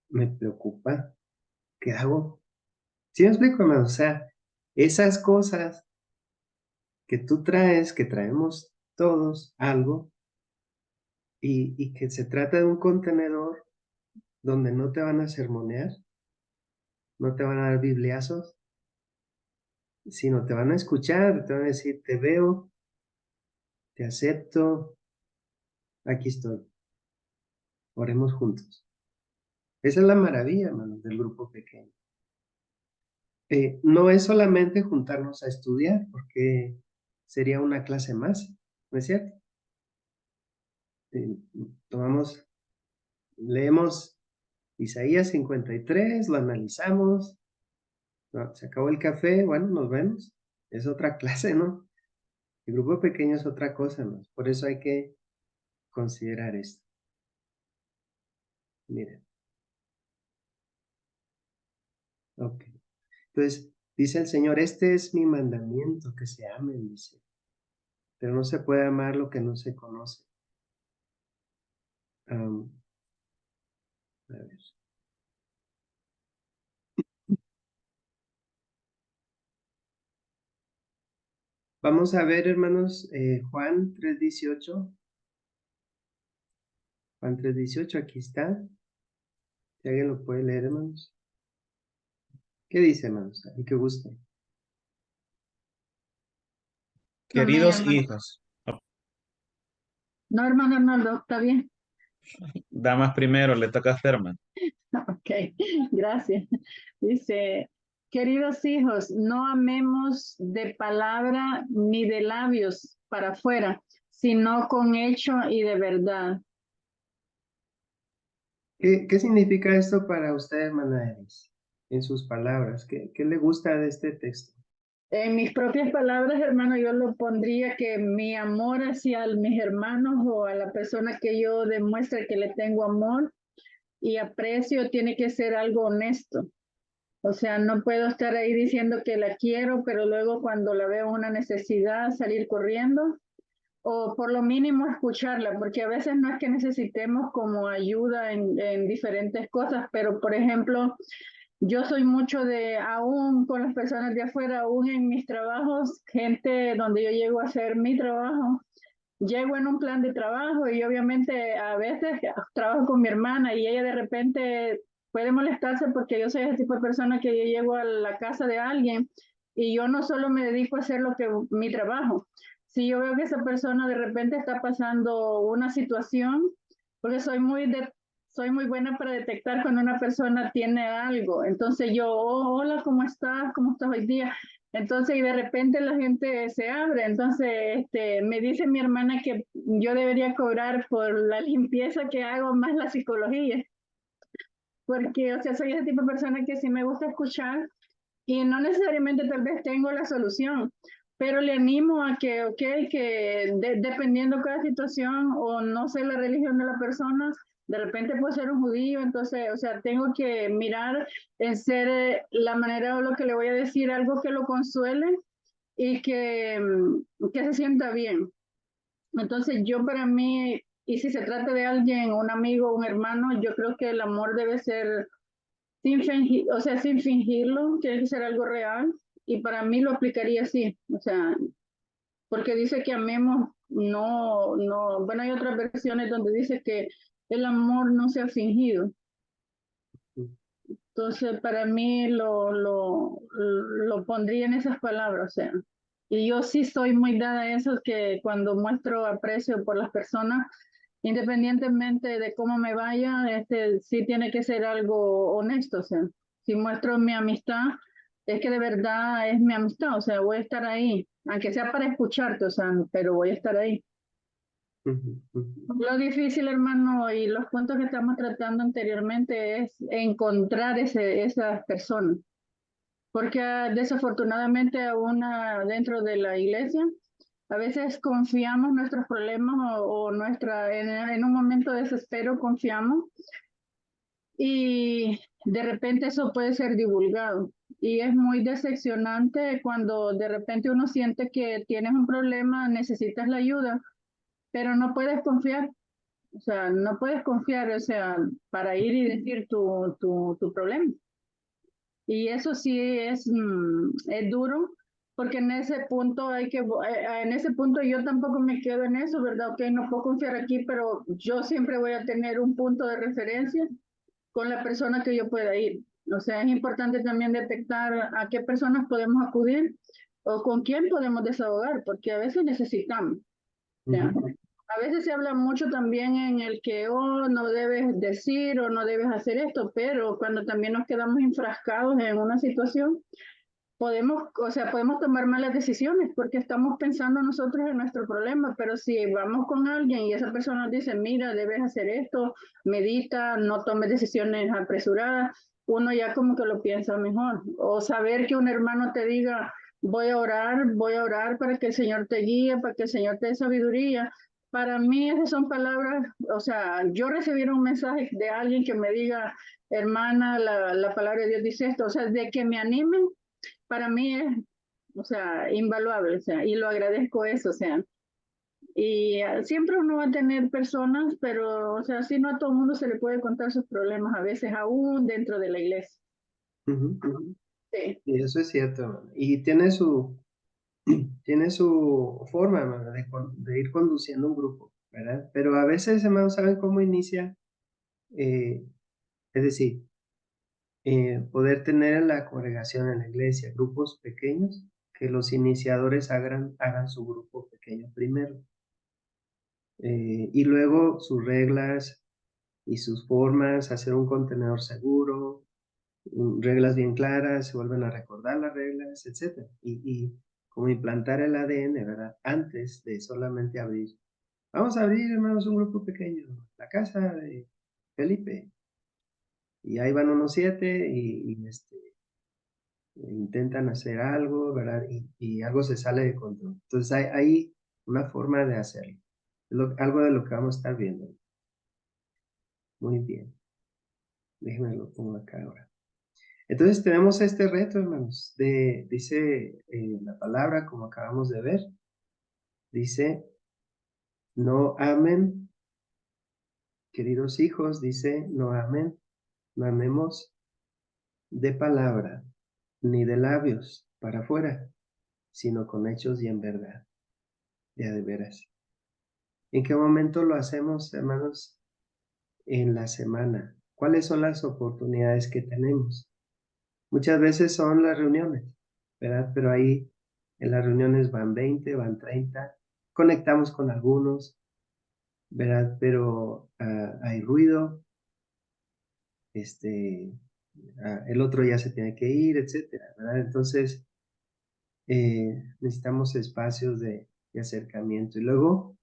Me preocupa. ¿Qué hago? ¿Sí me explico, hermano? O sea, esas cosas que tú traes, que traemos todos algo, y que se trata de un contenedor donde no te van a sermonear, no te van a dar bibliazos, sino te van a escuchar, te van a decir, te veo, te acepto, aquí estoy. Oremos juntos. Esa es la maravilla, hermanos, del grupo pequeño. No es solamente juntarnos a estudiar, porque sería una clase más, ¿no es cierto? Leemos Isaías 53, lo analizamos, se acabó el café, bueno, nos vemos. Es otra clase, ¿no? El grupo pequeño es otra cosa, ¿no? Por eso hay que considerar esto. Miren. Ok. Entonces, dice el Señor, este es mi mandamiento, que se amen, dice. Pero no se puede amar lo que no se conoce. A ver. Vamos a ver, hermanos, Juan 3:18. Juan 3:18, aquí está. Si alguien lo puede leer, hermanos. ¿Qué dice, hermanos? El que guste. Queridos hermano. hijos, No, hermano Arnoldo, está bien. damas primero, le toca a usted, hermano. Ok, gracias. Dice, queridos hijos, no amemos de palabra ni de labios para afuera, sino con hecho y de verdad. ¿Qué significa esto para usted, hermana Eris? En sus palabras, ¿qué le gusta de este texto? En mis propias palabras, hermano, yo lo pondría que mi amor hacia mis hermanos o a la persona que yo demuestre que le tengo amor y aprecio tiene que ser algo honesto. O sea, no puedo estar ahí diciendo que la quiero, pero luego cuando la veo una necesidad salir corriendo o por lo mínimo escucharla, porque a veces no es que necesitemos como ayuda en diferentes cosas, pero por ejemplo, yo soy mucho de, aún con las personas de afuera, aún en mis trabajos, gente donde yo llego a hacer mi trabajo, llego en un plan de trabajo y obviamente a veces trabajo con mi hermana y ella de repente puede molestarse porque yo soy ese tipo de persona que yo llego a la casa de alguien y yo no solo me dedico a hacer lo que mi trabajo. Si yo veo que esa persona de repente está pasando una situación, porque soy muy buena para detectar cuando una persona tiene algo. Entonces yo, oh, hola, ¿cómo estás? ¿Cómo estás hoy día? Entonces, y de repente la gente se abre. Entonces, me dice mi hermana que yo debería cobrar por la limpieza que hago más la psicología. Porque, o sea, soy ese tipo de persona que sí me gusta escuchar y no necesariamente tal vez tengo la solución, pero le animo a que, ok, que dependiendo cada situación o no sé la religión de la persona, de repente puede ser un judío, entonces, o sea, tengo que mirar en ser la manera o lo que le voy a decir, algo que lo consuele y que se sienta bien. Entonces, yo para mí, y si se trata de alguien, un amigo, un hermano, yo creo que el amor debe ser sin fingir, o sea, sin fingirlo, tiene que ser algo real. Y para mí lo aplicaría así, o sea, porque dice que amemos, bueno, hay otras versiones donde dice que el amor no se ha fingido. Entonces, para mí lo pondría en esas palabras, o sea. Y yo sí soy muy dada a eso, que cuando muestro aprecio por las personas, independientemente de cómo me vaya, sí tiene que ser algo honesto, o sea. Si muestro mi amistad, es que de verdad es mi amistad, o sea, voy a estar ahí, aunque sea para escucharte, o sea, pero voy a estar ahí. Lo difícil, hermano, y los puntos que estamos tratando anteriormente es encontrar esas personas, porque desafortunadamente aún dentro de la iglesia, a veces confiamos nuestros problemas o en un momento de desespero confiamos y de repente eso puede ser divulgado. Y es muy decepcionante cuando de repente uno siente que tienes un problema, necesitas la ayuda, pero no puedes confiar. O sea, no puedes confiar, o sea, para ir y decir tu problema. Y eso sí es duro, porque en ese punto en ese punto yo tampoco me quedo en eso, ¿verdad? Ok, no puedo confiar aquí, pero yo siempre voy a tener un punto de referencia con la persona que yo pueda ir. O sea, es importante también detectar a qué personas podemos acudir o con quién podemos desahogar, porque a veces necesitamos. ¿ya? A veces se habla mucho también en el que, oh, no debes decir o no debes hacer esto, pero cuando también nos quedamos enfrascados en una situación, podemos tomar malas decisiones porque estamos pensando nosotros en nuestro problema, pero si vamos con alguien y esa persona nos dice, mira, debes hacer esto, medita, no tomes decisiones apresuradas, uno ya como que lo piensa mejor. O saber que un hermano te diga, voy a orar para que el Señor te guíe, para que el Señor te dé sabiduría. Para mí esas son palabras, o sea, yo recibí un mensaje de alguien que me diga, hermana, la palabra de Dios dice esto, o sea, de que me animen, para mí es, o sea, invaluable, o sea, y lo agradezco eso, o sea, y siempre uno va a tener personas, pero, o sea, si no a todo el mundo se le puede contar sus problemas, a veces aún dentro de la iglesia. Sí. Y eso es cierto, hermano. Y tiene su forma, hermano, de ir conduciendo un grupo, ¿verdad? Pero a veces, hermanos, ¿saben cómo inicia? Es decir, poder tener en la congregación, en la iglesia, grupos pequeños, que los iniciadores hagan su grupo pequeño primero. Y luego sus reglas y sus formas, hacer un contenedor seguro, reglas bien claras, se vuelven a recordar las reglas, etc. Y como implantar el ADN, ¿verdad? Antes de solamente abrir. Vamos a abrir, hermanos, un grupo pequeño, la casa de Felipe. Y ahí van unos 7 y intentan hacer algo, ¿verdad? Y algo se sale de control. Entonces hay una forma de hacerlo. Algo de lo que vamos a estar viendo. Muy bien. Déjenme lo pongo acá ahora. Entonces tenemos este reto, hermanos, dice la palabra, como acabamos de ver, dice, no amen, queridos hijos, dice, no amen, no amemos de palabra, ni de labios para afuera, sino con hechos y en verdad, ya de veras. ¿En qué momento lo hacemos, hermanos? En la semana. ¿Cuáles son las oportunidades que tenemos? Muchas veces son las reuniones, ¿verdad? Pero ahí en las reuniones van 20, van 30, conectamos con algunos, ¿verdad? Pero hay ruido, el otro ya se tiene que ir, etcétera, ¿verdad? Entonces, necesitamos espacios de acercamiento. Y luego,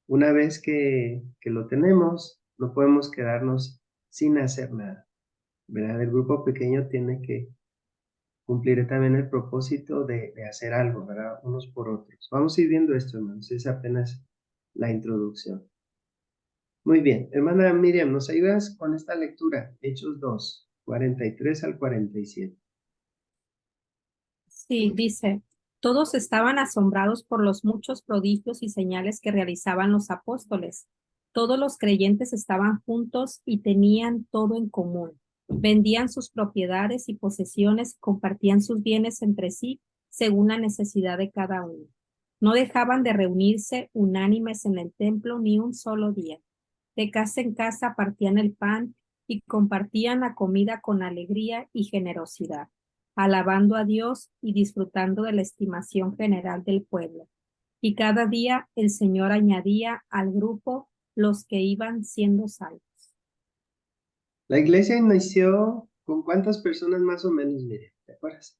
una vez que lo tenemos, no podemos quedarnos sin hacer nada, ¿verdad? El grupo pequeño tiene que cumplir también el propósito de hacer algo, ¿verdad? Unos por otros. Vamos a ir viendo esto, hermanos. Es apenas la introducción. Muy bien. Hermana Miriam, ¿nos ayudas con esta lectura? Hechos 2, 43 al 47. Sí, dice, todos estaban asombrados por los muchos prodigios y señales que realizaban los apóstoles. Todos los creyentes estaban juntos y tenían todo en común. Vendían sus propiedades y posesiones y compartían sus bienes entre sí según la necesidad de cada uno. No dejaban de reunirse unánimes en el templo ni un solo día. De casa en casa partían el pan y compartían la comida con alegría y generosidad, alabando a Dios y disfrutando de la estimación general del pueblo. Y cada día el Señor añadía al grupo los que iban siendo salvos. La iglesia inició con ¿cuántas personas más o menos, Miriam? ¿Te acuerdas?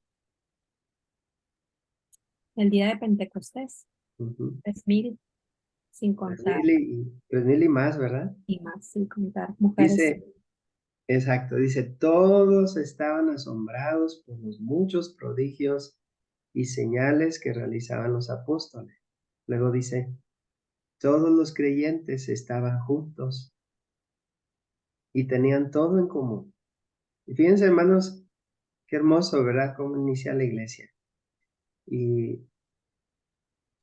El día de Pentecostés, 3,000, sin contar, 3,000 y más, ¿verdad? y más, sin contar mujeres. Dice, exacto, dice, todos estaban asombrados por los muchos prodigios y señales que realizaban los apóstoles. Luego dice, todos los creyentes estaban juntos y tenían todo en común. Y fíjense, hermanos, qué hermoso, ¿verdad? Cómo inicia la iglesia. Y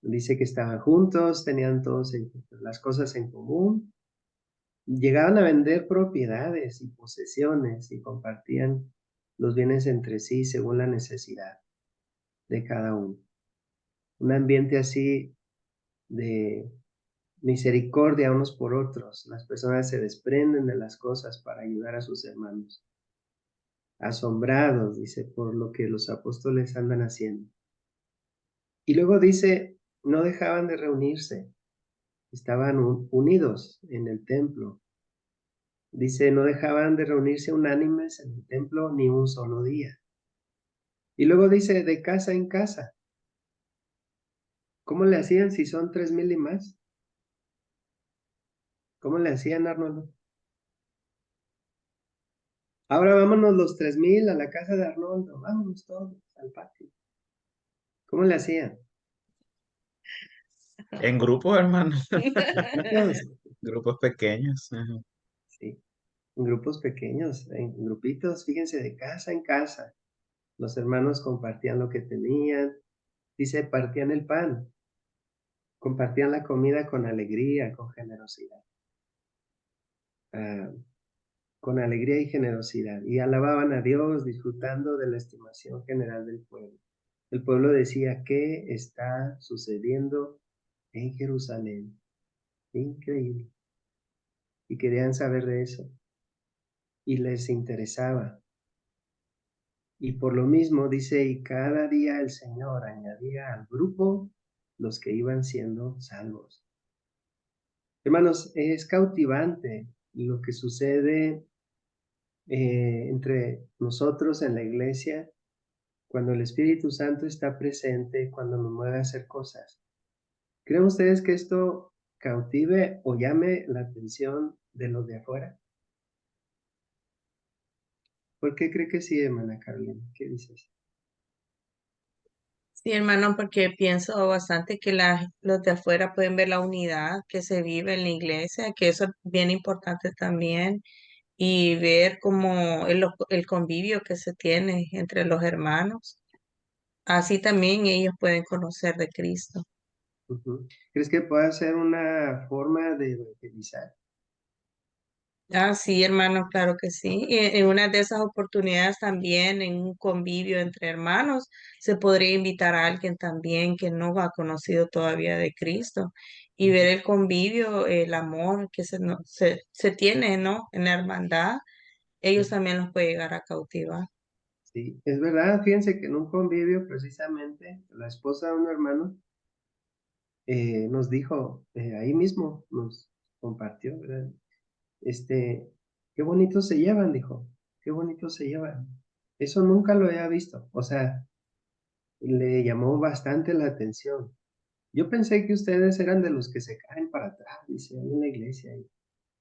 dice que estaban juntos, tenían todos las cosas en común. Llegaban a vender propiedades y posesiones y compartían los bienes entre sí según la necesidad de cada uno. Un ambiente así de misericordia unos por otros. Las personas se desprenden de las cosas para ayudar a sus hermanos. Asombrados, dice, por lo que los apóstoles andan haciendo. Y luego dice, no dejaban de reunirse, estaban unidos en el templo. Dice, no dejaban de reunirse unánimes en el templo ni un solo día. Y luego dice, de casa en casa. ¿Cómo le hacían si son 3,000 y más? ¿Cómo le hacían, Arnoldo? Ahora vámonos los 3,000 a la casa de Arnoldo, vámonos todos al patio. ¿Cómo le hacían? En grupo, hermano. Grupitos, Grupos pequeños. Ajá. sí, en grupos pequeños, en grupitos, fíjense, de casa en casa. Los hermanos compartían lo que tenían, dice, partían el pan, compartían la comida con alegría, con generosidad. Ah, con alegría y generosidad, y alababan a Dios disfrutando de la estimación general del pueblo. El pueblo decía, ¿qué está sucediendo en Jerusalén? Increíble. Y querían saber de eso. Y les interesaba. Y por lo mismo dice, y cada día el Señor añadía al grupo los que iban siendo salvos. Hermanos, es cautivante lo que sucede entre nosotros en la iglesia cuando el Espíritu Santo está presente, cuando nos mueve a hacer cosas. ¿Creen ustedes que esto cautive o llame la atención de los de afuera? ¿Por qué cree que sí, hermana Carolina? ¿Qué dices? Sí, hermano, porque pienso bastante que los de afuera pueden ver la unidad que se vive en la iglesia, que eso es bien importante también, y ver como el convivio que se tiene entre los hermanos. Así también ellos pueden conocer de Cristo. Ujú. ¿Crees que pueda ser una forma de evangelizar? Ah, sí, hermano, claro que sí. Y en una de esas oportunidades también, en un convivio entre hermanos, se podría invitar a alguien también que no ha conocido todavía de Cristo y ver el convivio, el amor que se tiene, ¿no? En la hermandad, ellos también los puede llegar a cautivar. Sí, es verdad. Fíjense que en un convivio, precisamente, la esposa de un hermano nos dijo, ahí mismo nos compartió, ¿verdad? Qué bonitos se llevan, dijo, qué bonitos se llevan. Eso nunca lo había visto, o sea, le llamó bastante la atención. Yo pensé que ustedes eran de los que se caen para atrás, dice, ahí en la iglesia, y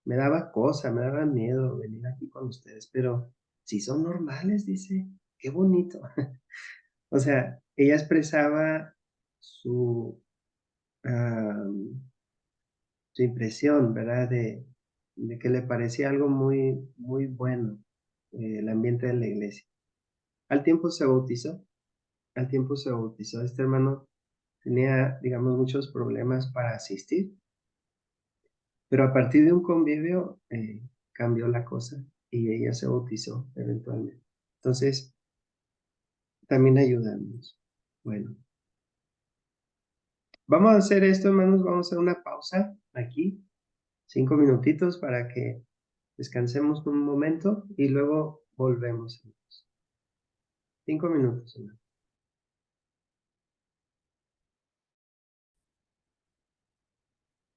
me daba cosa, me daba miedo venir aquí con ustedes, pero si son normales, dice, qué bonito. O sea, ella expresaba su, am, su impresión, ¿verdad? De que le parecía algo muy, muy bueno el ambiente de la iglesia. Al tiempo se bautizó, al tiempo se bautizó. Este hermano tenía, digamos, muchos problemas para asistir, pero a partir de un convivio cambió la cosa y ella se bautizó eventualmente. Entonces, también ayudamos. Bueno, vamos a hacer esto, hermanos, vamos a hacer una pausa aquí, 5 minutitos para que descansemos un momento y luego volvemos. 5 minutos, hermano.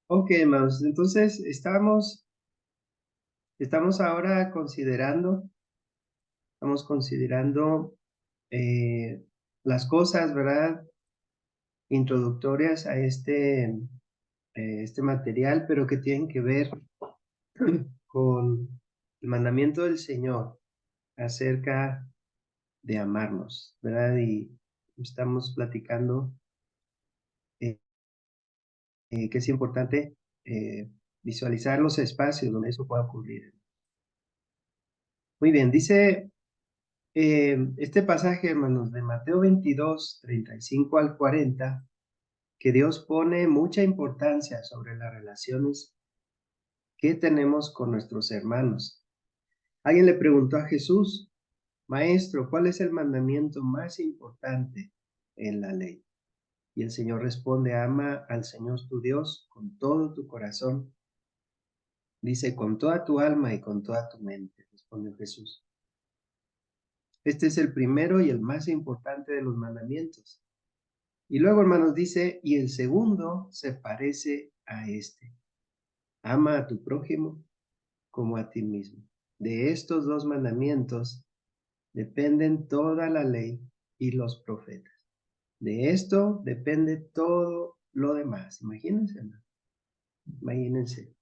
Ok, hermanos, entonces estamos ahora estamos considerando las cosas, ¿verdad? Introductorias a este material, pero que tienen que ver con el mandamiento del Señor acerca de amarnos, ¿verdad? Y estamos platicando que es importante visualizar los espacios donde eso pueda ocurrir. Muy bien, dice este pasaje, hermanos, de Mateo 22, 35 al 40, que Dios pone mucha importancia sobre las relaciones que tenemos con nuestros hermanos. Alguien le preguntó a Jesús, Maestro, ¿cuál es el mandamiento más importante en la ley? Y el Señor responde, ama al Señor tu Dios con todo tu corazón. Dice, con toda tu alma y con toda tu mente, respondió Jesús. Este es el primero y el más importante de los mandamientos. Y luego, hermanos, dice, y el segundo se parece a este. Ama a tu prójimo como a ti mismo. De estos dos mandamientos dependen toda la ley y los profetas. De esto depende todo lo demás. Imagínense, hermano. Imagínense.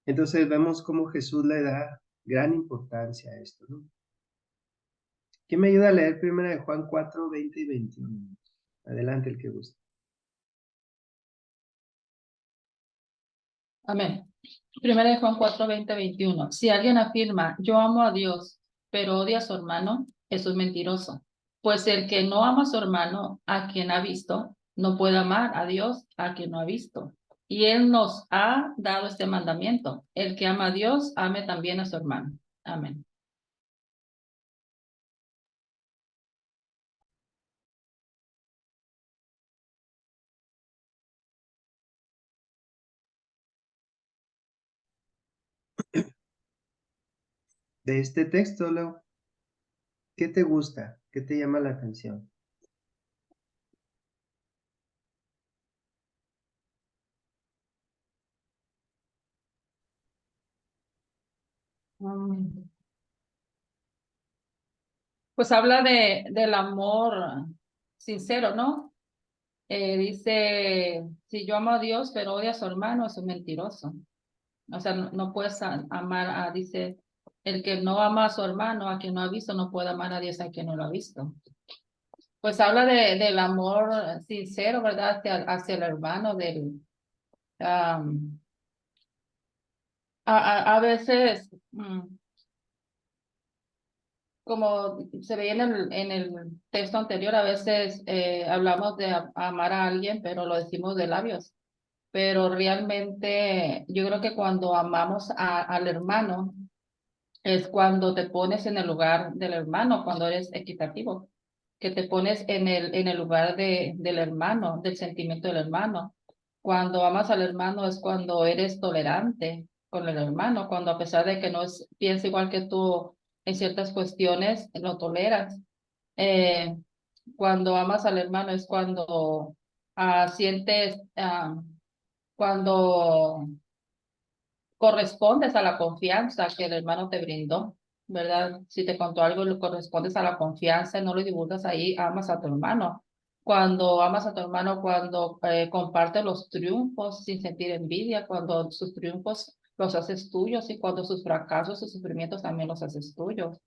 Entonces vemos cómo Jesús le da gran importancia a esto, ¿no? ¿Quién me ayuda a leer 1 de Juan 4, 20 y 21? Adelante, el que guste. Amén. Primera de Juan 4, 20, 21. Si alguien afirma, yo amo a Dios, pero odia a su hermano, eso es mentiroso. Pues el que no ama a su hermano, a quien ha visto, no puede amar a Dios, a quien no ha visto. Y Él nos ha dado este mandamiento. El que ama a Dios, ame también a su hermano. Amén. De este texto, Leo, ¿qué te gusta? ¿Qué te llama la atención? Pues habla del amor sincero, ¿no? Dice, si yo amo a Dios, pero odia a su hermano, es un mentiroso. O sea, no puedes amar dice, el que no ama a su hermano, a quien no ha visto, no puede amar a Dios, a quien no lo ha visto. Pues habla del amor sincero, ¿verdad? Hacia el hermano, a veces, como se veía en el texto anterior, a veces hablamos de amar a alguien, pero lo decimos de labios. Pero realmente yo creo que cuando amamos al hermano es cuando te pones en el lugar del hermano, cuando eres equitativo, que te pones en el lugar del hermano, del sentimiento del hermano. Cuando amas al hermano es cuando eres tolerante con el hermano, cuando a pesar de que no piensa igual que tú en ciertas cuestiones, lo toleras. Eh, cuando amas al hermano es cuando sientes, cuando correspondes a la confianza que el hermano te brindó, ¿verdad? Si te contó algo, le correspondes a la confianza, no lo divulgas ahí, amas a tu hermano. Cuando amas a tu hermano, cuando compartes los triunfos sin sentir envidia, cuando sus triunfos los haces tuyos y cuando sus fracasos y sufrimientos también los haces tuyos.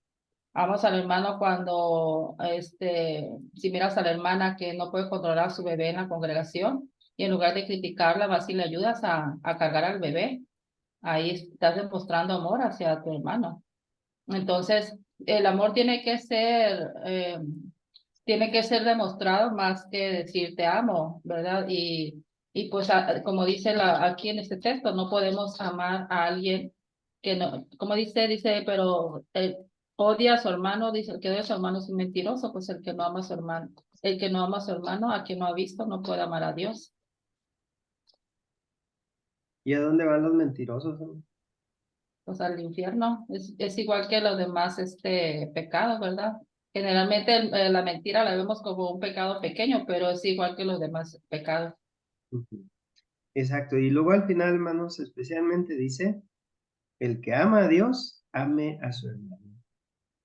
Amas al hermano cuando, si miras a la hermana que no puede controlar a su bebé en la congregación y en lugar de criticarla, vas y le ayudas a cargar al bebé. Ahí estás demostrando amor hacia tu hermano. Entonces, el amor tiene que ser demostrado más que decir te amo, ¿verdad? Y pues, como dice aquí en este texto, no podemos amar a alguien que no, como dice, pero odia a su hermano, dice, el que odia a su hermano es un mentiroso, pues el que no ama a su hermano, el que no ama a su hermano, a quien no ha visto, no puede amar a Dios. ¿Y a dónde van los mentirosos, hermano? Pues al infierno. Es igual que los demás pecados, ¿verdad? Generalmente la mentira la vemos como un pecado pequeño, pero es igual que los demás pecados. Ujú. Exacto. Y luego al final, hermanos, especialmente dice, el que ama a Dios, ame a su hermano.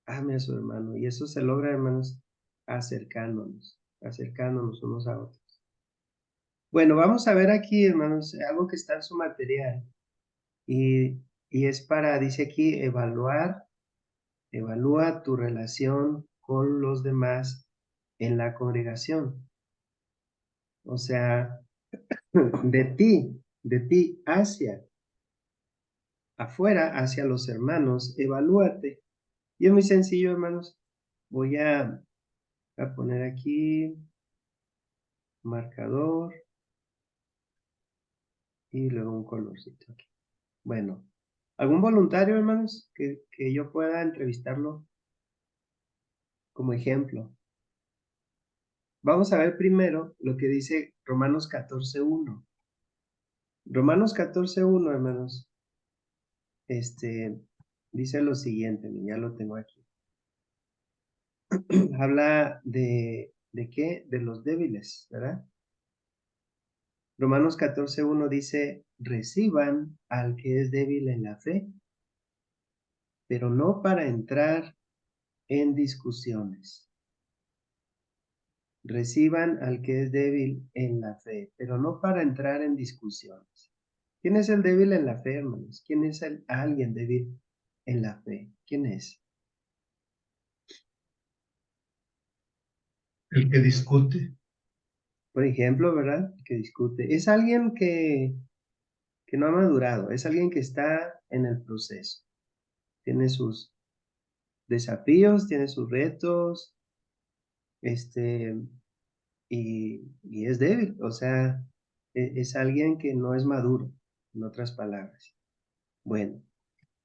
Ame a su hermano. Y eso se logra, hermanos, acercándonos unos a otros. Bueno, vamos a ver aquí, hermanos, algo que está en su material. Y es dice aquí, evalúa tu relación con los demás en la congregación. O sea, de ti hacia afuera, hacia los hermanos, evalúate. Y es muy sencillo, hermanos. Voy a poner aquí marcador y luego un colorcito aquí. Bueno, ¿algún voluntario, hermanos, que yo pueda entrevistarlo como ejemplo? Vamos a ver primero lo que dice Romanos 14:1. Romanos 14:1, hermanos, dice lo siguiente, ya lo tengo aquí. Habla de ¿De qué? De los débiles, ¿verdad? Romanos 14:1 dice, reciban al que es débil en la fe, pero no para entrar en discusiones. Reciban al que es débil en la fe, pero no para entrar en discusiones. ¿Quién es el débil en la fe, hermanos? ¿Quién es alguien débil en la fe? ¿Quién es? El que discute. Por ejemplo, ¿verdad? Que discute. Es alguien que no ha madurado, es alguien que está en el proceso. Tiene sus desafíos, tiene sus retos, y es débil, o sea, es alguien que no es maduro, en otras palabras. Bueno,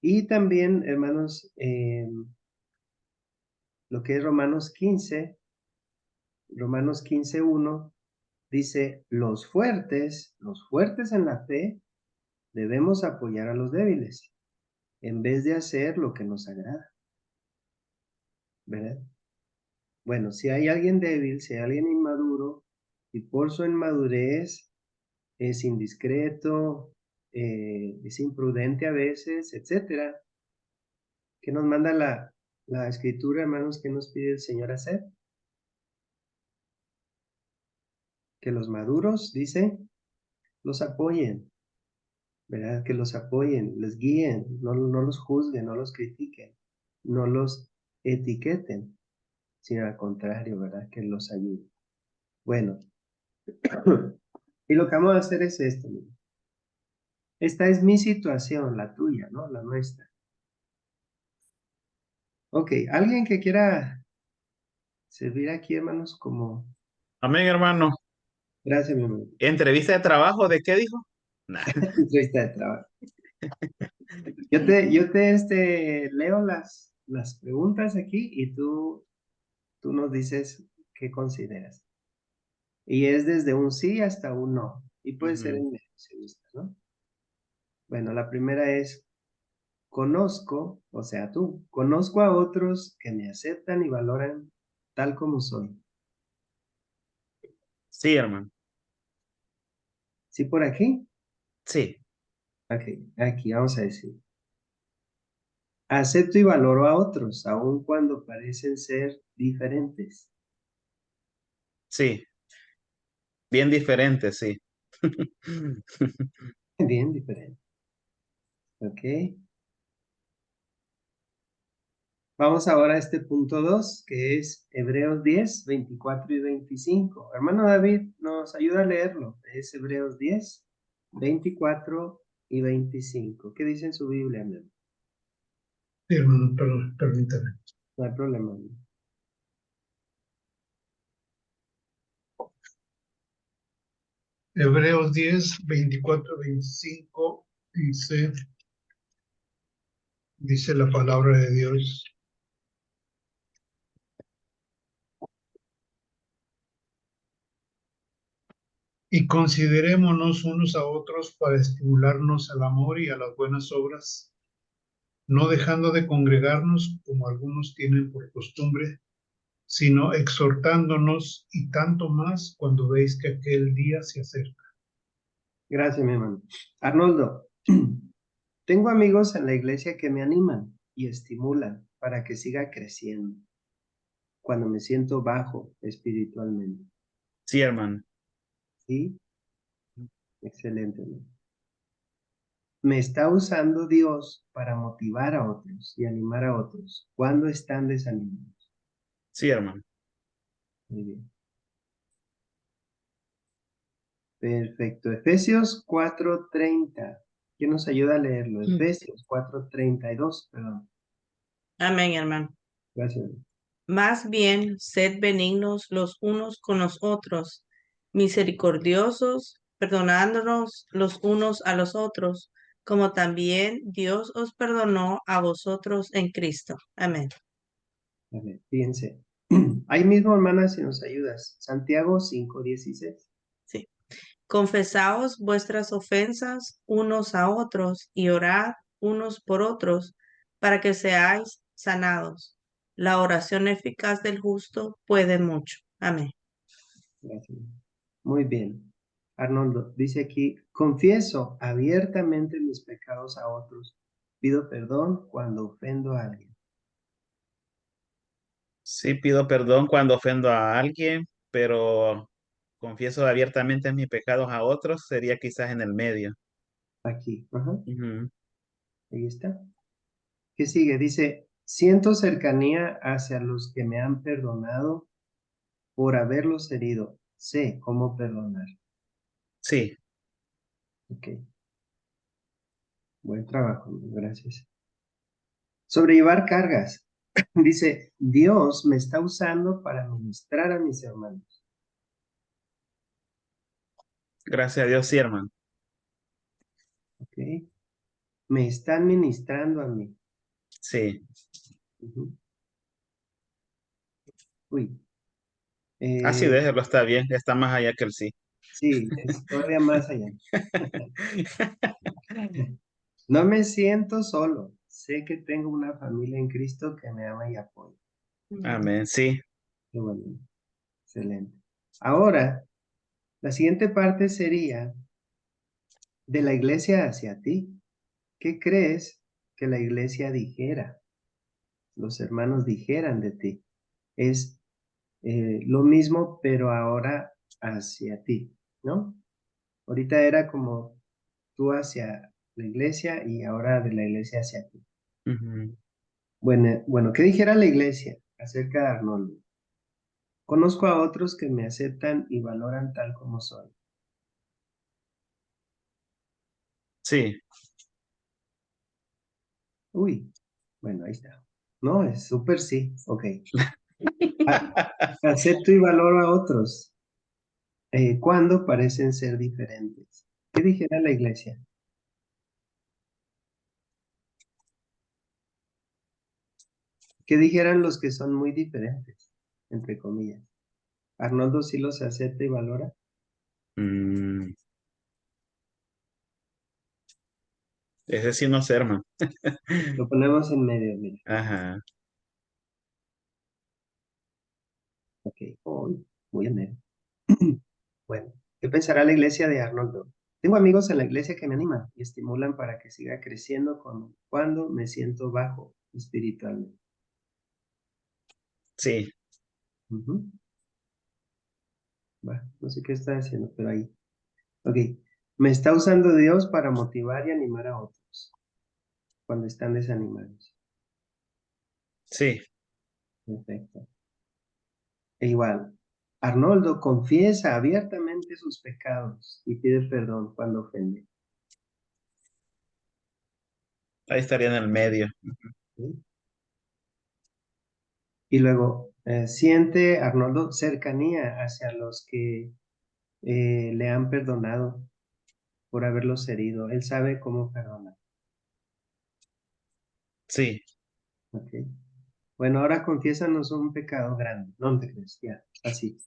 y también, hermanos, lo que es Romanos 15:1, dice, los fuertes en la fe, debemos apoyar a los débiles, en vez de hacer lo que nos agrada, ¿verdad? Bueno, si hay alguien débil, si hay alguien inmaduro, y por su inmadurez es indiscreto, es imprudente a veces, etcétera. ¿Qué nos manda la escritura, hermanos? ¿Qué nos pide el Señor hacer? Que los maduros, dice, los apoyen, ¿verdad? Que los apoyen, les guíen, no los juzguen, no los critiquen, no los etiqueten, sino al contrario, ¿verdad? Que los ayuden. Bueno, y lo que vamos a hacer es esto, mira. Esta es mi situación, la tuya, ¿no? La nuestra. Ok, alguien que quiera servir aquí, hermanos, como... Amén, hermano. Gracias, mi hermano. ¿Entrevista de trabajo de qué dijo? Nah. Entrevista de trabajo. Yo te leo las preguntas aquí y tú nos dices qué consideras. Y es desde un sí hasta un no. Y puede ser en medio, si gusta, ¿no? Bueno, la primera es, conozco, o sea, tú, conozco a otros que me aceptan y valoran tal como soy. Sí, hermano. ¿Sí por aquí? Sí. Ok, aquí vamos a decir. Acepto y valoro a otros, aun cuando parecen ser diferentes. Sí. Bien diferente, sí. Bien diferente. Ok. Vamos ahora a este punto 2, que es Hebreos 10, 24 y 25. Hermano David, nos ayuda a leerlo. Es Hebreos 10, 24 y 25. ¿Qué dice en su Biblia, hermano? Sí, hermano, permítame. No hay problema. Hebreos 10, 24, 25 dice la palabra de Dios. Y considerémonos unos a otros para estimularnos al amor y a las buenas obras, no dejando de congregarnos como algunos tienen por costumbre, sino exhortándonos y tanto más cuando veis que aquel día se acerca. Gracias, mi hermano. Arnoldo, tengo amigos en la iglesia que me animan y estimulan para que siga creciendo cuando me siento bajo espiritualmente. Sí, hermano. ¿Sí? Excelente, hermano. Me está usando Dios para motivar a otros y animar a otros cuando están desanimados. Sí, hermano. Muy bien. Perfecto. Efesios 4:30. ¿Quién nos ayuda a leerlo? Efesios 4:32, perdón. Amén, hermano. Gracias. Más bien, sed benignos los unos con los otros, misericordiosos, perdonándonos los unos a los otros, como también Dios os perdonó a vosotros en Cristo. Amén. Amén. Fíjense. Ahí mismo, hermana, si nos ayudas. Santiago 5:16. Sí. Confesaos vuestras ofensas unos a otros y orad unos por otros para que seáis sanados. La oración eficaz del justo puede mucho. Amén. Gracias. Muy bien. Arnoldo dice aquí, confieso abiertamente mis pecados a otros. Pido perdón cuando ofendo a alguien. Sí, pido perdón cuando ofendo a alguien, pero confieso abiertamente mis pecados a otros, sería quizás en el medio. Aquí. Ajá. Ujú. Ahí está. ¿Qué sigue? Dice, siento cercanía hacia los que me han perdonado por haberlos herido. Sé cómo perdonar. Sí, Ok. Buen trabajo. Gracias. Sobrellevar cargas. Dice, Dios me está usando para ministrar a mis hermanos. gracias a Dios, sí, hermano. Ok. Me están ministrando a mí. Sí, Ujú. Uy. así déjelo, está bien, está más allá que el sí. Sí, es todavía más allá. No me siento solo. Sé que tengo una familia en Cristo que me ama y apoya. Amén, sí. Qué bueno. Excelente. Ahora, la siguiente parte sería de la iglesia hacia ti. ¿Qué crees que la iglesia dijera? Los hermanos dijeran de ti. Es lo mismo, pero ahora hacia ti, ¿no? Ahorita era como tú hacia la iglesia y ahora de la iglesia hacia ti. Ujú. Bueno, ¿qué dijera la iglesia acerca de Arnoldo? Conozco a otros que me aceptan y valoran tal como soy. Sí, Uy, bueno, ahí está. No, es súper sí, ok. Acepto y valoro a otros cuando parecen ser diferentes. ¿Qué dijera la iglesia? ¿Qué dijeran los que son muy diferentes, entre comillas? ¿Arnoldo sí los acepta y valora? mm, ese sí no sé, hermano. Lo ponemos en medio, mira. Ajá, Ok, muy en medio. Bueno, ¿qué pensará la iglesia de Arnoldo? Tengo amigos en la iglesia que me animan y estimulan para que siga creciendo cuando me siento bajo espiritualmente. sí, Ujú. No sé qué está haciendo, pero ahí. Ok. Me está usando Dios para motivar y animar a otros cuando están desanimados. sí. Perfecto. E igual, Arnoldo confiesa abiertamente sus pecados y pide perdón cuando ofende. Ahí estaría en el medio. ¿Sí? Y luego, siente Arnoldo cercanía hacia los que le han perdonado por haberlos herido. Él sabe cómo perdonar. Sí. ¿Ok? Bueno, ahora confiésanos un pecado grande. No te crees, ya, así.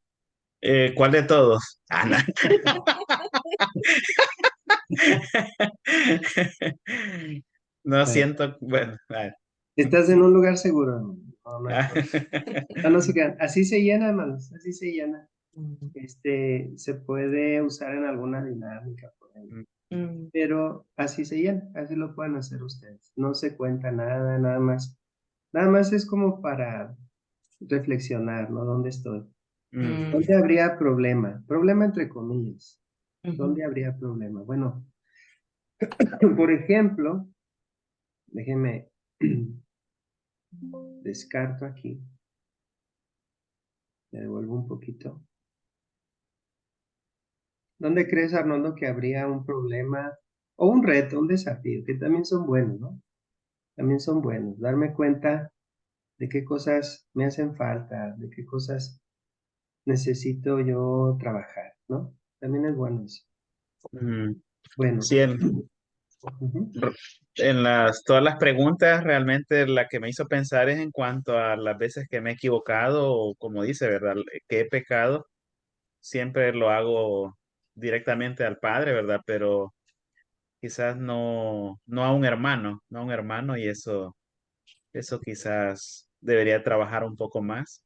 ¿Cuál de todos? Ah, no. No Bueno, siento, bueno, estás en un lugar seguro, hermano. No, no hay ah. problema. No, no se crean. Así se llena, hermanos. Así se llena. Se puede usar en alguna dinámica por ahí. Mm, Pero así se llena. Así lo pueden hacer ustedes. No se cuenta nada, nada más. Nada más es como para reflexionar, ¿no? ¿Dónde estoy? Mm, ¿Dónde habría problema? Problema entre comillas. ujú. ¿Dónde habría problema? Bueno, por ejemplo, déjenme descarto aquí. Le devuelvo un poquito. ¿Dónde crees, Arnoldo, que habría un problema o un reto, un desafío, que también son buenos, ¿no? También son buenos. Darme cuenta de qué cosas me hacen falta, de qué cosas necesito yo trabajar, ¿no? También es bueno eso. mm. Bueno, Sí, ujú, en todas las preguntas, realmente la que me hizo pensar es en cuanto a las veces que me he equivocado o como dice, ¿verdad? Que he pecado, siempre lo hago directamente al Padre, ¿verdad? Pero quizás no a un hermano, no a un hermano y eso quizás debería trabajar un poco más.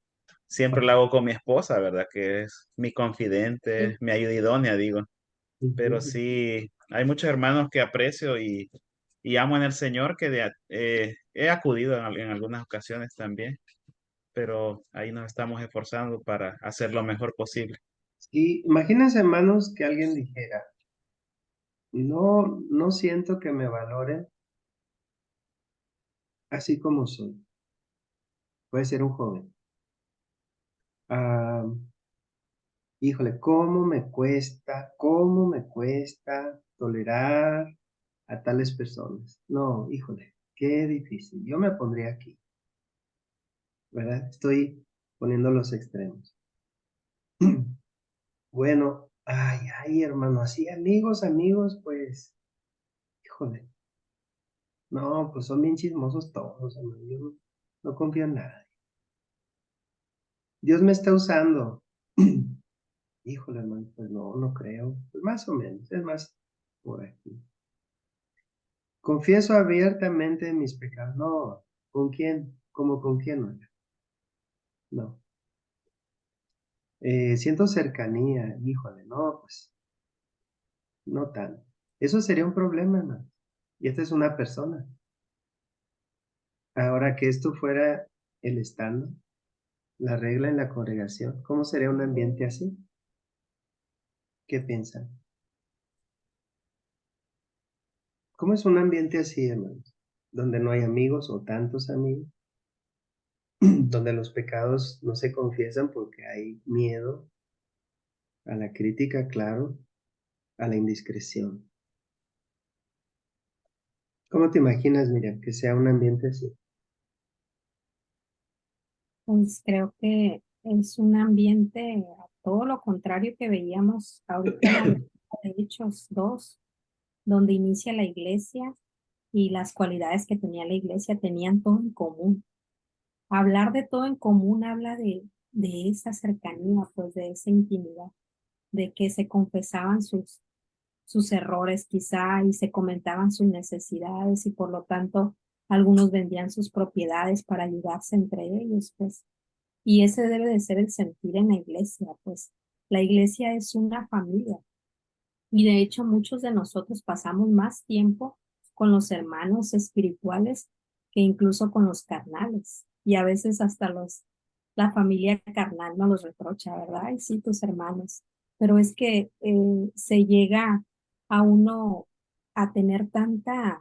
siempre lo hago con mi esposa, ¿verdad? Que es mi confidente, mi ayuda idónea, digo. Pero Ujú. sí, hay muchos hermanos que aprecio y amo en el Señor que he acudido en algunas ocasiones también, pero ahí nos estamos esforzando para hacer lo mejor posible. Sí, imagínense, hermanos, que alguien dijera, no siento que me valoren así como soy. Puede ser un joven. Ah, híjole, cómo me cuesta tolerar a tales personas. No, híjole, qué difícil. Yo me pondría aquí, ¿verdad? Estoy poniendo los extremos. Bueno, ay, hermano, así amigos, pues, híjole, no, pues son bien chismosos todos, hermano, yo no confío en nadie. Dios me está usando. Híjole, hermano, pues no creo. Pues más o menos, es más por aquí. Confieso abiertamente mis pecados. No, ¿con quién? ¿Cómo con quién, oiga? No. Siento cercanía, híjole, no, pues, no tanto. Eso sería un problema, hermano. Y esta es una persona. Ahora que esto fuera el estándar, la regla en la congregación, ¿cómo sería un ambiente así? ¿Qué piensan? ¿Cómo es un ambiente así, hermanos? Donde no hay amigos o tantos amigos, donde los pecados no se confiesan porque hay miedo a la crítica, claro, a la indiscreción. ¿Cómo te imaginas, Miriam, que sea un ambiente así? Pues creo que es un ambiente a todo lo contrario que veíamos ahorita en la lectura de Hechos 2, donde inicia la iglesia y las cualidades que tenía la iglesia tenían todo en común. Hablar de todo en común habla de esa cercanía, pues de esa intimidad, de que se confesaban sus errores quizá y se comentaban sus necesidades y por lo tanto algunos vendían sus propiedades para ayudarse entre ellos, pues. Y ese debe de ser el sentir en la iglesia, pues. La iglesia es una familia y de hecho muchos de nosotros pasamos más tiempo con los hermanos espirituales que incluso con los carnales. Y a veces hasta la familia carnal nos los reprocha, ¿verdad? Y sí, tus hermanos. Pero es que se llega a uno a tener tanta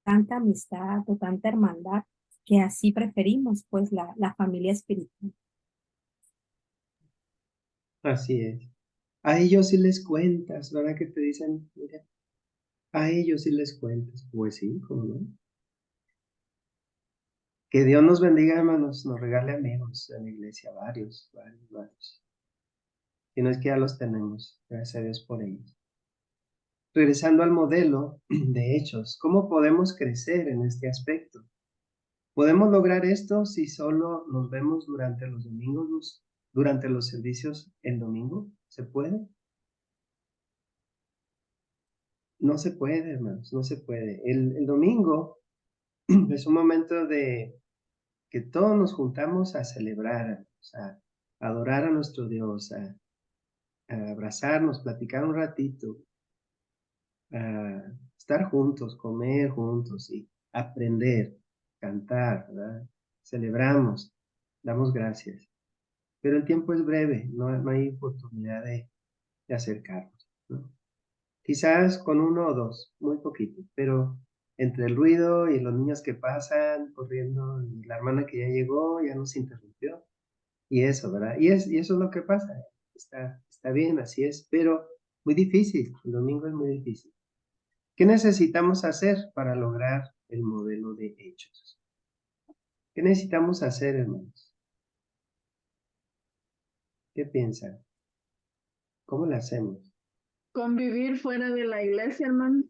amistad o tanta hermandad que así preferimos pues la familia espiritual. Así es. A ellos sí les cuentas, ¿verdad? Que te dicen, mira, a ellos sí les cuentas. Pues sí, ¿cómo no? Que Dios nos bendiga, hermanos, nos regale amigos en la iglesia, varios. Y no es que ya los tenemos, gracias a Dios por ellos. Regresando al modelo de Hechos, ¿cómo podemos crecer en este aspecto? ¿Podemos lograr esto si solo nos vemos durante los domingos, durante los servicios el domingo? ¿Se puede? No se puede, hermanos, no se puede. El domingo es un momento de que todos nos juntamos a celebrar, a adorar a nuestro Dios, a abrazarnos, platicar un ratito, a estar juntos, comer juntos y aprender, cantar, ¿verdad? Celebramos, damos gracias. Pero el tiempo es breve, no hay oportunidad de acercarnos, ¿no? Quizás con uno o dos, muy poquito, pero entre el ruido y los niños que pasan corriendo y la hermana que ya llegó ya nos interrumpió y eso, ¿verdad? Y eso es lo que pasa. Está bien, así es, pero muy difícil. El domingo es muy difícil. ¿Qué necesitamos hacer para lograr el modelo de hechos? ¿Qué necesitamos hacer, hermanos? ¿Qué piensan? ¿Cómo lo hacemos? Convivir fuera de la iglesia, hermano.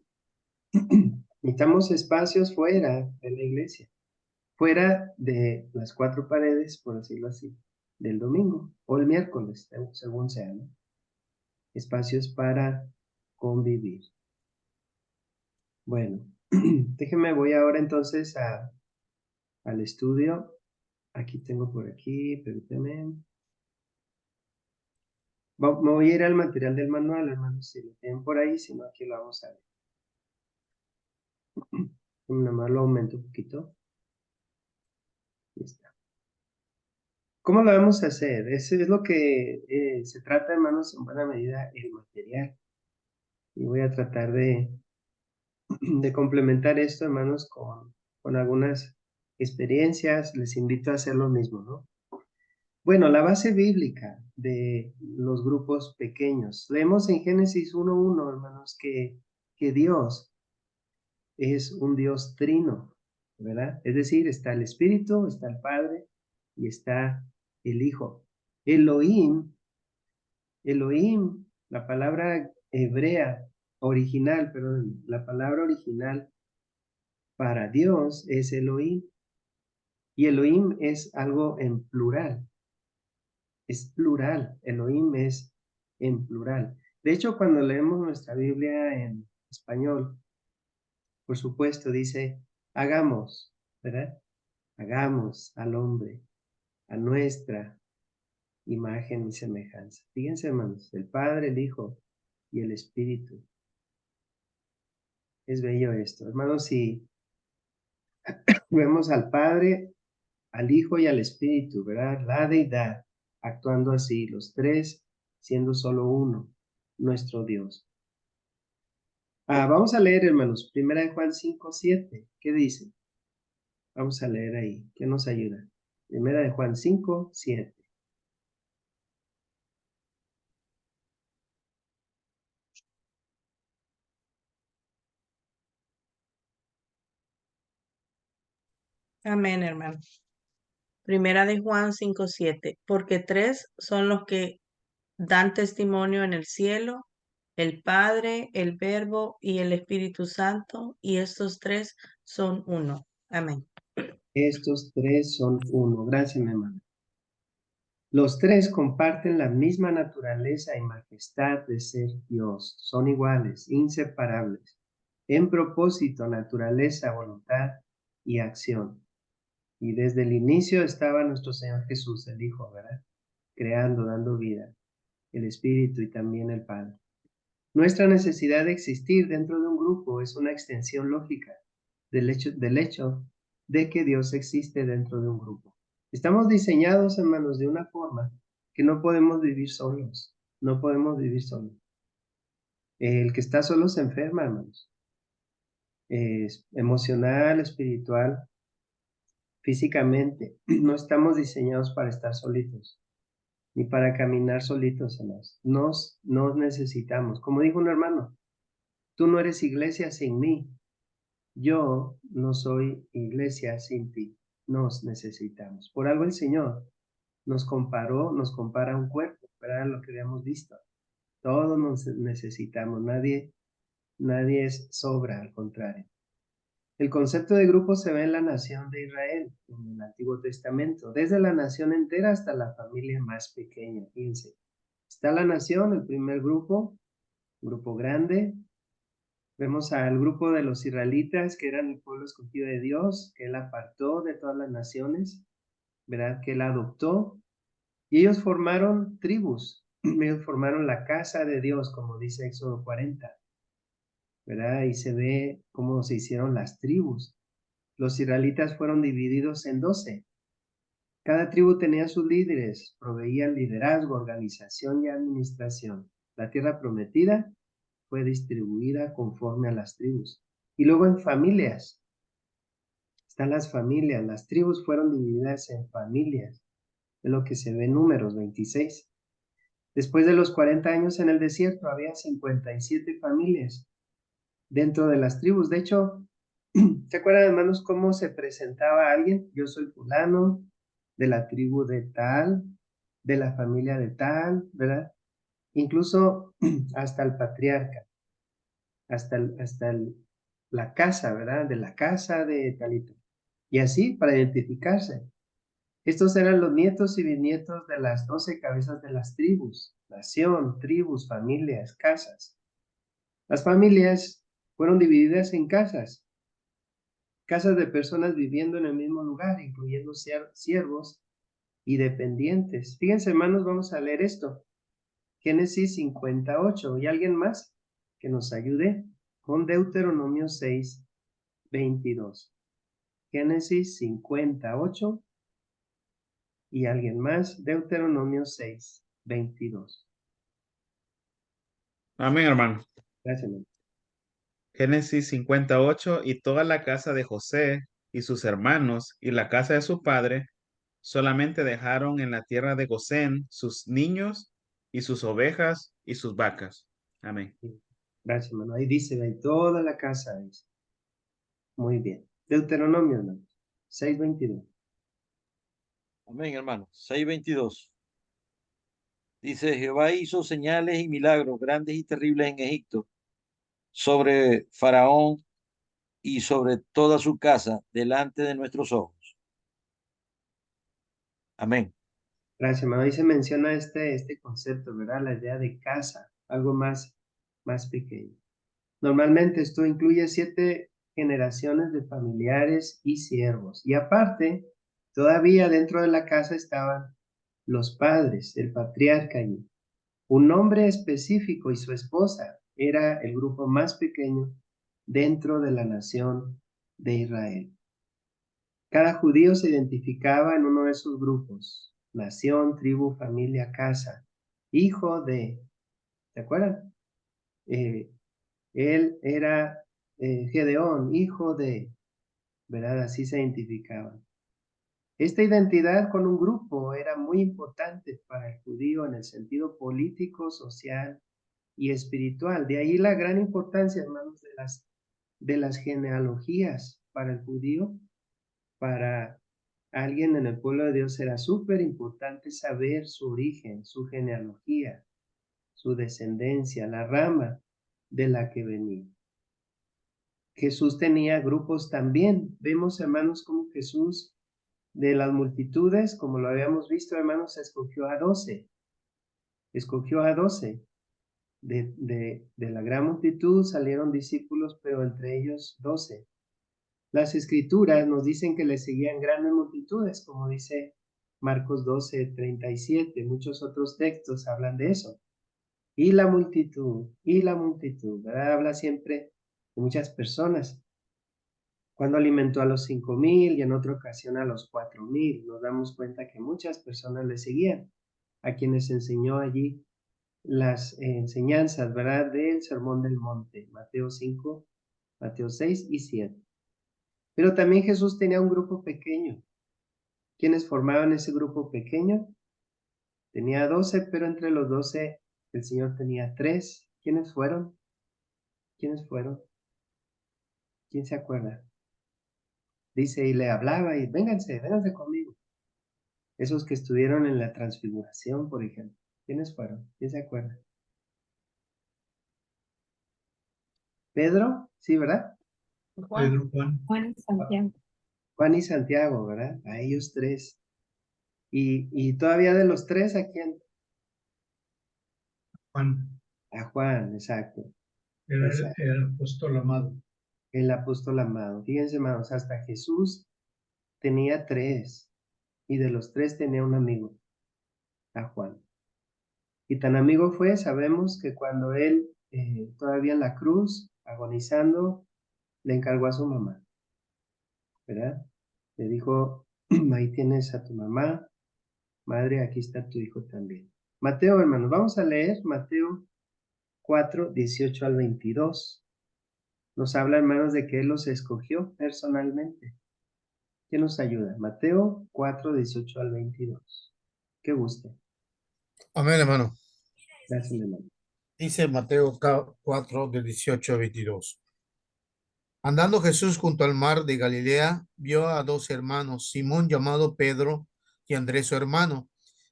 Necesitamos espacios fuera de la iglesia, fuera de las cuatro paredes, por decirlo así, del domingo o el miércoles, según sea, ¿no? Espacios para convivir. Bueno, déjenme, voy ahora entonces al estudio. Aquí tengo por aquí, permíteme. Me voy a ir al material del manual, hermanos, si lo tienen por ahí, si no, aquí lo vamos a ver. Nada más lo aumento un poquito. Ahí está. ¿Cómo lo vamos a hacer? Eso es lo que se trata, hermanos, en buena medida, el material. Y voy a tratar de complementar esto, hermanos, con algunas experiencias. Les invito a hacer lo mismo, ¿no? Bueno, la base bíblica de los grupos pequeños. Leemos en Génesis 1:1, hermanos, que Dios es un Dios trino, ¿verdad? Es decir, está el Espíritu, está el Padre y está el Hijo. Elohim, la palabra hebrea original, perdón, la palabra original para Dios es Elohim. Y Elohim es algo en plural. Es plural. Elohim es en plural. De hecho, cuando leemos nuestra Biblia en español, por supuesto, dice, hagamos, ¿verdad? Hagamos al hombre a nuestra imagen y semejanza. Fíjense, hermanos, el Padre, el Hijo y el Espíritu. Es bello esto. Hermanos, si vemos al Padre, al Hijo y al Espíritu, ¿verdad? La deidad actuando así, los tres siendo solo uno, nuestro Dios. Vamos a leer, hermanos, 1 Juan 5:7. ¿Qué dice? Vamos a leer ahí. ¿Qué nos ayuda? 1 Juan 5:7. Amén, hermano. Primera de Juan 5:7. Porque tres son los que dan testimonio en el cielo, el Padre, el Verbo y el Espíritu Santo, y estos tres son uno. Amén. Estos tres son uno. Gracias, mi hermano. Los tres comparten la misma naturaleza y majestad de ser Dios. Son iguales, inseparables, en propósito, naturaleza, voluntad y acción. Y desde el inicio estaba nuestro Señor Jesús, el Hijo, ¿verdad? Creando, dando vida, el Espíritu y también el Padre. Nuestra necesidad de existir dentro de un grupo es una extensión lógica del hecho de que Dios existe dentro de un grupo. Estamos diseñados, hermanos, de una forma que no podemos vivir solos. No podemos vivir solos. El que está solo se enferma, hermanos. Emocional, espiritual, físicamente. No estamos diseñados para estar solitos, ni para caminar solitos, hermanos. Nos necesitamos. Como dijo un hermano, tú no eres iglesia sin mí. Yo no soy iglesia sin ti. Nos necesitamos. Por algo el Señor nos compara a un cuerpo, ¿verdad? Lo que habíamos visto. Todos nos necesitamos. Nadie es sobra, al contrario. El concepto de grupo se ve en la nación de Israel, en el Antiguo Testamento, desde la nación entera hasta la familia más pequeña. Fíjense, está la nación, el primer grupo grande. Vemos al grupo de los israelitas, que eran el pueblo escogido de Dios, que Él apartó de todas las naciones, ¿verdad? Que Él adoptó. Y ellos formaron tribus, ellos formaron la casa de Dios, como dice Éxodo 40, ¿verdad? Y se ve cómo se hicieron las tribus. Los israelitas fueron divididos en 12. Cada tribu tenía sus líderes, proveían liderazgo, organización y administración. La tierra prometida fue distribuida conforme a las tribus. Y luego en familias. Están las familias. Las tribus fueron divididas en familias. Es lo que se ve en Números 26. Después de los 40 años en el desierto, había 57 familias dentro de las tribus. De hecho, ¿se acuerdan, hermanos, cómo se presentaba a alguien? Yo soy fulano, de la tribu de tal, de la familia de tal, ¿verdad? Incluso hasta el patriarca, la casa, ¿verdad? De la casa de talito. Y así, para identificarse. Estos eran los nietos y bisnietos de las 12 cabezas de las tribus, nación, tribus, familias, casas. Las familias fueron divididas en casas de personas viviendo en el mismo lugar, incluyendo siervos y dependientes. Fíjense, hermanos, vamos a leer esto. Génesis 58. ¿Y alguien más que nos ayude con Deuteronomio 6, 22? Génesis 58. ¿Y alguien más? Deuteronomio 6, 22. Amén, hermano. Gracias, hermano. Génesis 58, y toda la casa de José y sus hermanos y la casa de su padre solamente dejaron en la tierra de Gosén sus niños y sus ovejas y sus vacas. Amén. Gracias, hermano. Ahí dice, de toda la casa. Dice. Muy bien. Deuteronomio, hermano. 6, 22. Amén, hermano. 6:22. Dice, Jehová hizo señales y milagros grandes y terribles en Egipto, sobre Faraón y sobre toda su casa, delante de nuestros ojos. Amén. Gracias, hermano. Ahí se menciona este concepto, ¿verdad? La idea de casa, algo más pequeño. Normalmente esto incluye 7 generaciones de familiares y siervos. Y aparte, todavía dentro de la casa estaban los padres, el patriarca allí. Un hombre específico y su esposa era el grupo más pequeño dentro de la nación de Israel. Cada judío se identificaba en uno de esos grupos: nación, tribu, familia, casa, hijo de, ¿se acuerdan? Él era Gedeón, hijo de, ¿verdad? Así se identificaban. Esta identidad con un grupo era muy importante para el judío en el sentido político, social y espiritual. De ahí la gran importancia, hermanos, de las genealogías para el judío. Para alguien en el pueblo de Dios era súper importante saber su origen, su genealogía, su descendencia, la rama de la que venía. Jesús tenía grupos también. Vemos, hermanos, como Jesús, de las multitudes, como lo habíamos visto, hermanos, escogió a 12. Escogió a 12. De la gran multitud salieron discípulos, pero entre ellos 12. Las escrituras nos dicen que le seguían grandes multitudes, como dice Marcos 12, 37. Muchos otros textos hablan de eso. Y la multitud, ¿verdad? Habla siempre de muchas personas. Cuando alimentó a los 5,000 y en otra ocasión a los 4,000, nos damos cuenta que muchas personas le seguían, a quienes enseñó allí las enseñanzas, ¿verdad? Del Sermón del Monte, Mateo 5, Mateo 6 y 7. Pero también Jesús tenía un grupo pequeño. ¿Quiénes formaban ese grupo pequeño? Tenía 12, pero entre los 12 el Señor tenía 3. ¿Quiénes fueron? ¿Quiénes fueron? ¿Quién se acuerda? Dice, y le hablaba, y vénganse conmigo. Esos que estuvieron en la transfiguración, por ejemplo. ¿Quiénes fueron? ¿Quién se acuerda? Pedro, ¿sí, verdad? Pedro, Juan. Juan y Santiago. Juan y Santiago, ¿verdad? A ellos 3. Y todavía de los 3, ¿a quién? Juan A Juan, exacto. era el apóstol amado. El apóstol amado. Fíjense, hermanos, hasta Jesús tenía 3. Y de los 3 tenía un amigo, a Juan. Y tan amigo fue, sabemos, que cuando él, todavía en la cruz, agonizando, le encargó a su mamá, ¿verdad? Le dijo, ahí tienes a tu mamá, madre, aquí está tu hijo también. Mateo, hermanos, vamos a leer Mateo 4, 18 al 22. Nos habla, hermanos, de que él los escogió personalmente. ¿Quién nos ayuda? Mateo 4, 18 al 22. ¿Qué guste? Amén, hermano. Gracias, hermano. Dice Mateo 4, de 18 a 22. Andando Jesús junto al mar de Galilea, vio a 2 hermanos, Simón llamado Pedro y Andrés su hermano,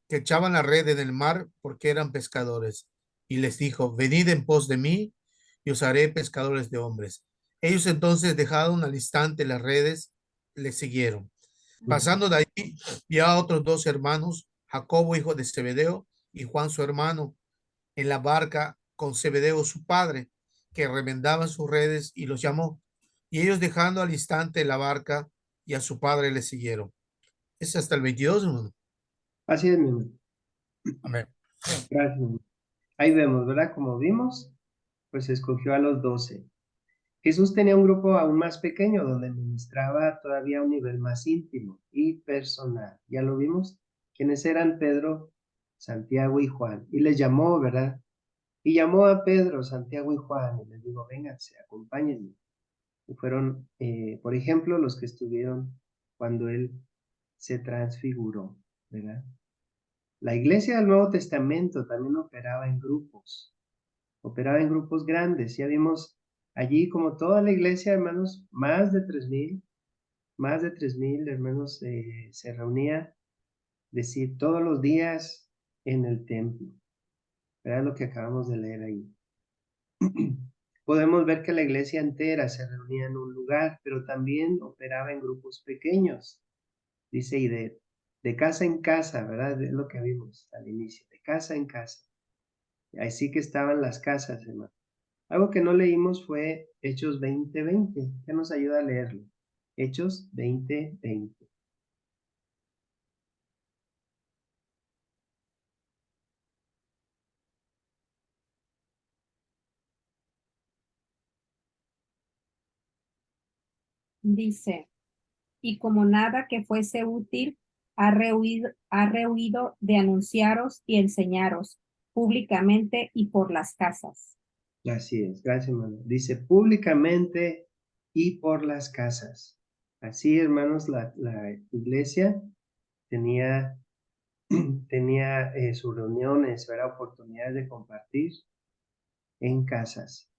que echaban la red en el mar porque eran pescadores. Y les dijo, venid en pos de mí y os haré pescadores de hombres. Ellos entonces, dejaron al instante las redes, le siguieron. Pasando de ahí, vio a otros 2 hermanos, Jacobo hijo de Zebedeo y Juan su hermano, en la barca con Zebedeo su padre, que remendaban sus redes, y los llamó. Y ellos, dejando al instante la barca y a su padre, le siguieron. Es hasta el 22, hermano. Así es, mi hermano. Amén. Gracias, hermano. Ahí vemos, ¿verdad? Como vimos, pues escogió a los 12. Jesús tenía un grupo aún más pequeño donde ministraba todavía a un nivel más íntimo y personal. ¿Ya lo vimos? ¿Quiénes eran? Pedro, Santiago y Juan. Y les llamó, ¿verdad? Y llamó a Pedro, Santiago y Juan y les dijo, vénganse, acompáñenme. Y fueron, por ejemplo, los que estuvieron cuando él se transfiguró, ¿verdad? La iglesia del Nuevo Testamento también operaba en grupos grandes. Ya vimos allí como toda la iglesia, hermanos, más de 3,000 hermanos se reunía, decir, todos los días en el templo. ¿Verdad? Lo que acabamos de leer ahí. Podemos ver que la iglesia entera se reunía en un lugar, pero también operaba en grupos pequeños. Dice, y de casa en casa, ¿verdad? Es lo que vimos al inicio, de casa en casa. Así que estaban las casas, hermano. Algo que no leímos fue Hechos 20:20. ¿Qué nos ayuda a leerlo? Hechos 20:20. Dice, y como nada que fuese útil, ha rehuido de anunciaros y enseñaros públicamente y por las casas. Así es, gracias, hermano. Dice públicamente y por las casas. Así, hermanos, la iglesia tenía sus reuniones, era oportunidades de compartir en casas.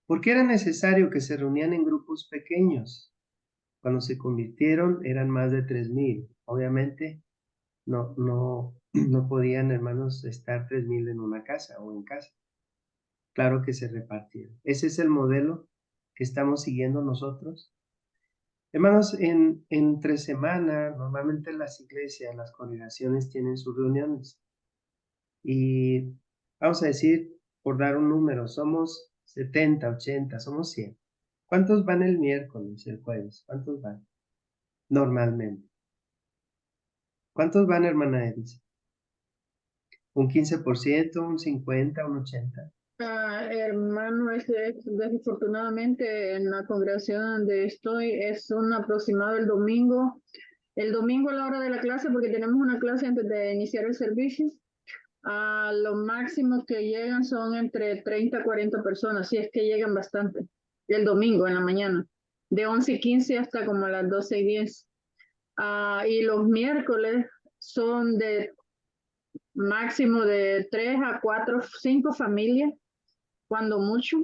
¿Por qué era necesario que se reunían en grupos pequeños? Cuando se convirtieron eran más de 3,000. Obviamente no podían, hermanos, estar 3,000 en una casa o en casa. Claro que se repartieron. Ese es el modelo que estamos siguiendo nosotros. Hermanos, entre semana, normalmente las iglesias, las congregaciones tienen sus reuniones. Y vamos a decir, por dar un número, somos 70, 80, somos 100. ¿Cuántos van el miércoles, el jueves? ¿Cuántos van? Normalmente. ¿Cuántos van, hermana Edith? ¿Un 15%, un 50%, un 80%? Hermano, desafortunadamente en la congregación donde estoy es un aproximado el domingo. El domingo a la hora de la clase, porque tenemos una clase antes de iniciar el servicio. Lo máximo que llegan son entre 30 a 40 personas, si es que llegan bastante. El domingo en la mañana, de 11:15 hasta como las 12:10. Y los miércoles son de máximo de 3 a 4, 5 familias, cuando mucho.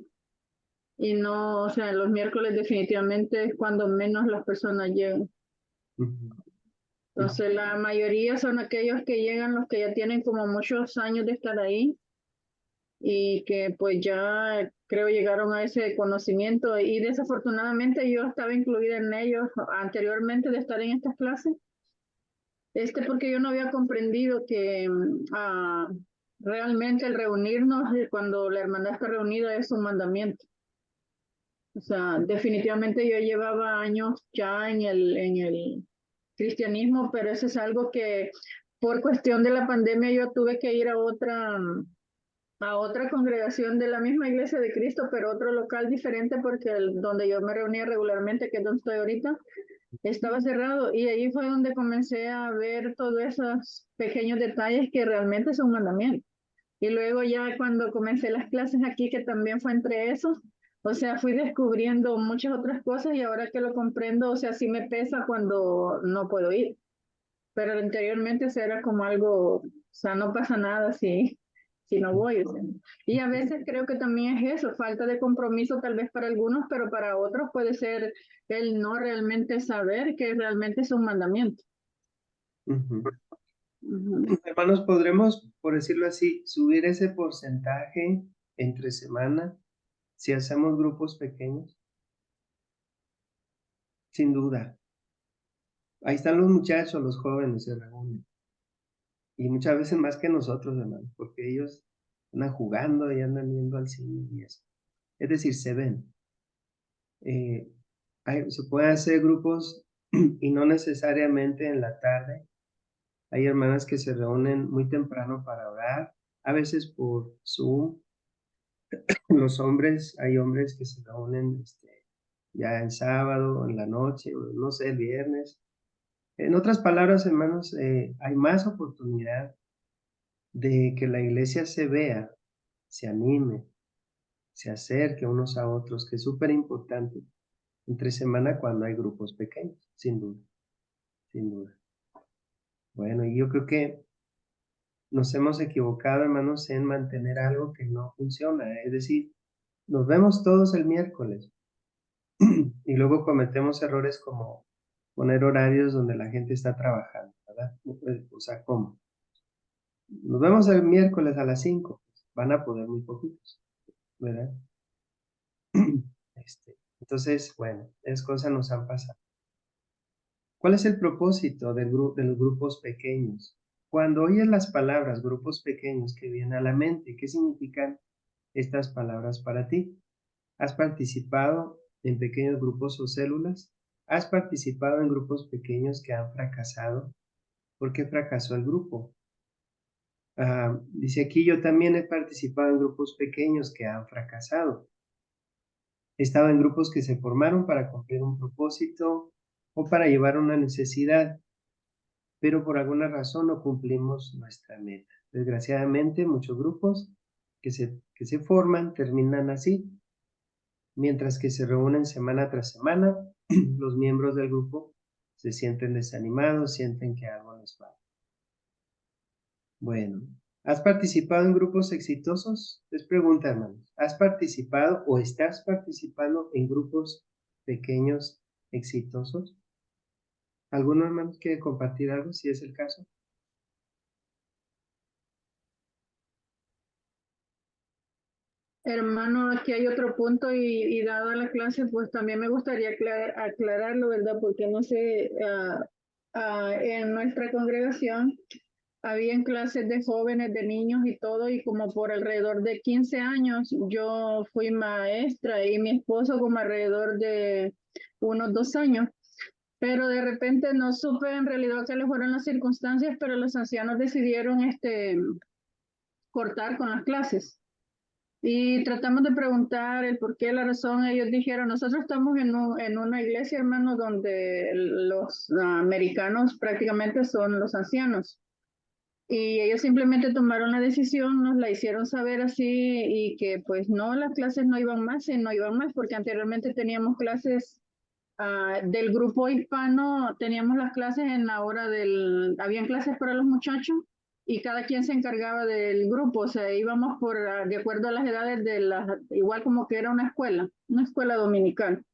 Y no, o sea, los miércoles definitivamente es cuando menos las personas llegan. Entonces, la mayoría son aquellos que llegan, los que ya tienen como muchos años de estar ahí y que pues ya creo llegaron a ese conocimiento. Y desafortunadamente yo estaba incluida en ellos anteriormente de estar en estas clases. Porque yo no había comprendido que realmente el reunirnos cuando la hermandad está reunida es un mandamiento. O sea, definitivamente yo llevaba años ya en el cristianismo, pero eso es algo que por cuestión de la pandemia yo tuve que ir a otra congregación de la misma Iglesia de Cristo, pero otro local diferente porque donde yo me reunía regularmente, que es donde estoy ahorita, estaba cerrado y ahí fue donde comencé a ver todos esos pequeños detalles que realmente son mandamientos. Y luego ya cuando comencé las clases aquí, que también fue entre esos, o sea, fui descubriendo muchas otras cosas y ahora que lo comprendo, o sea, sí me pesa cuando no puedo ir. Pero anteriormente eso era como algo, o sea, no pasa nada si no voy. O sea. Y a veces creo que también es eso, falta de compromiso tal vez para algunos, pero para otros puede ser el no realmente saber que realmente es un mandamiento. Hermanos, podremos, por decirlo así, subir ese porcentaje entre semana si hacemos grupos pequeños. Sin duda. Ahí están los muchachos, los jóvenes se reúnen. Y muchas veces más que nosotros, hermanos, porque ellos andan jugando y andan yendo al cine y eso. Es decir, se ven. Se pueden hacer grupos y no necesariamente en la tarde. Hay hermanas que se reúnen muy temprano para orar a veces por Zoom. Los hombres, hay hombres que se reúnen ya el sábado, en la noche, o no sé, el viernes. En otras palabras, hermanos, hay más oportunidad de que la iglesia se vea, se anime, se acerque unos a otros, que es súper importante entre semana cuando hay grupos pequeños, sin duda, sin duda. Bueno, y yo creo que nos hemos equivocado, hermanos, en mantener algo que no funciona. Es decir, nos vemos todos el miércoles y luego cometemos errores como poner horarios donde la gente está trabajando, ¿verdad? O sea, ¿cómo? Nos vemos el miércoles a las 5, van a poder muy poquitos, ¿verdad? Entonces, bueno, esas cosas nos han pasado. ¿Cuál es el propósito de los grupos pequeños? Cuando oyes las palabras grupos pequeños que vienen a la mente, ¿qué significan estas palabras para ti? ¿Has participado en pequeños grupos o células? ¿Has participado en grupos pequeños que han fracasado? ¿Por qué fracasó el grupo? Dice aquí, yo también he participado en grupos pequeños que han fracasado. He estado en grupos que se formaron para cumplir un propósito o para llevar una necesidad, pero por alguna razón no cumplimos nuestra meta. Desgraciadamente, muchos grupos que se forman terminan así, mientras que se reúnen semana tras semana, los miembros del grupo se sienten desanimados, sienten que algo les falta. Bueno, ¿has participado en grupos exitosos? Les pregunto, hermanos, ¿has participado o estás participando en grupos pequeños exitosos? ¿Alguno, hermanos, quiere compartir algo, si es el caso? Hermano, aquí hay otro punto y dada la clase, pues también me gustaría aclararlo, ¿verdad? Porque no sé, en nuestra congregación habían clases de jóvenes, de niños y todo, y como por alrededor de 15 años yo fui maestra y mi esposo como alrededor de unos 2 años. Pero de repente no supe en realidad cuáles fueron las circunstancias, pero los ancianos decidieron cortar con las clases. Y tratamos de preguntar el por qué, la razón. Ellos dijeron, nosotros estamos en una iglesia, hermano, donde los americanos prácticamente son los ancianos. Y ellos simplemente tomaron la decisión, nos la hicieron saber así y que pues no, las clases no iban más y no iban más porque anteriormente teníamos clases del grupo hispano, teníamos las clases en la hora habían clases para los muchachos y cada quien se encargaba del grupo, o sea, íbamos de acuerdo a las edades igual como que era una escuela dominical.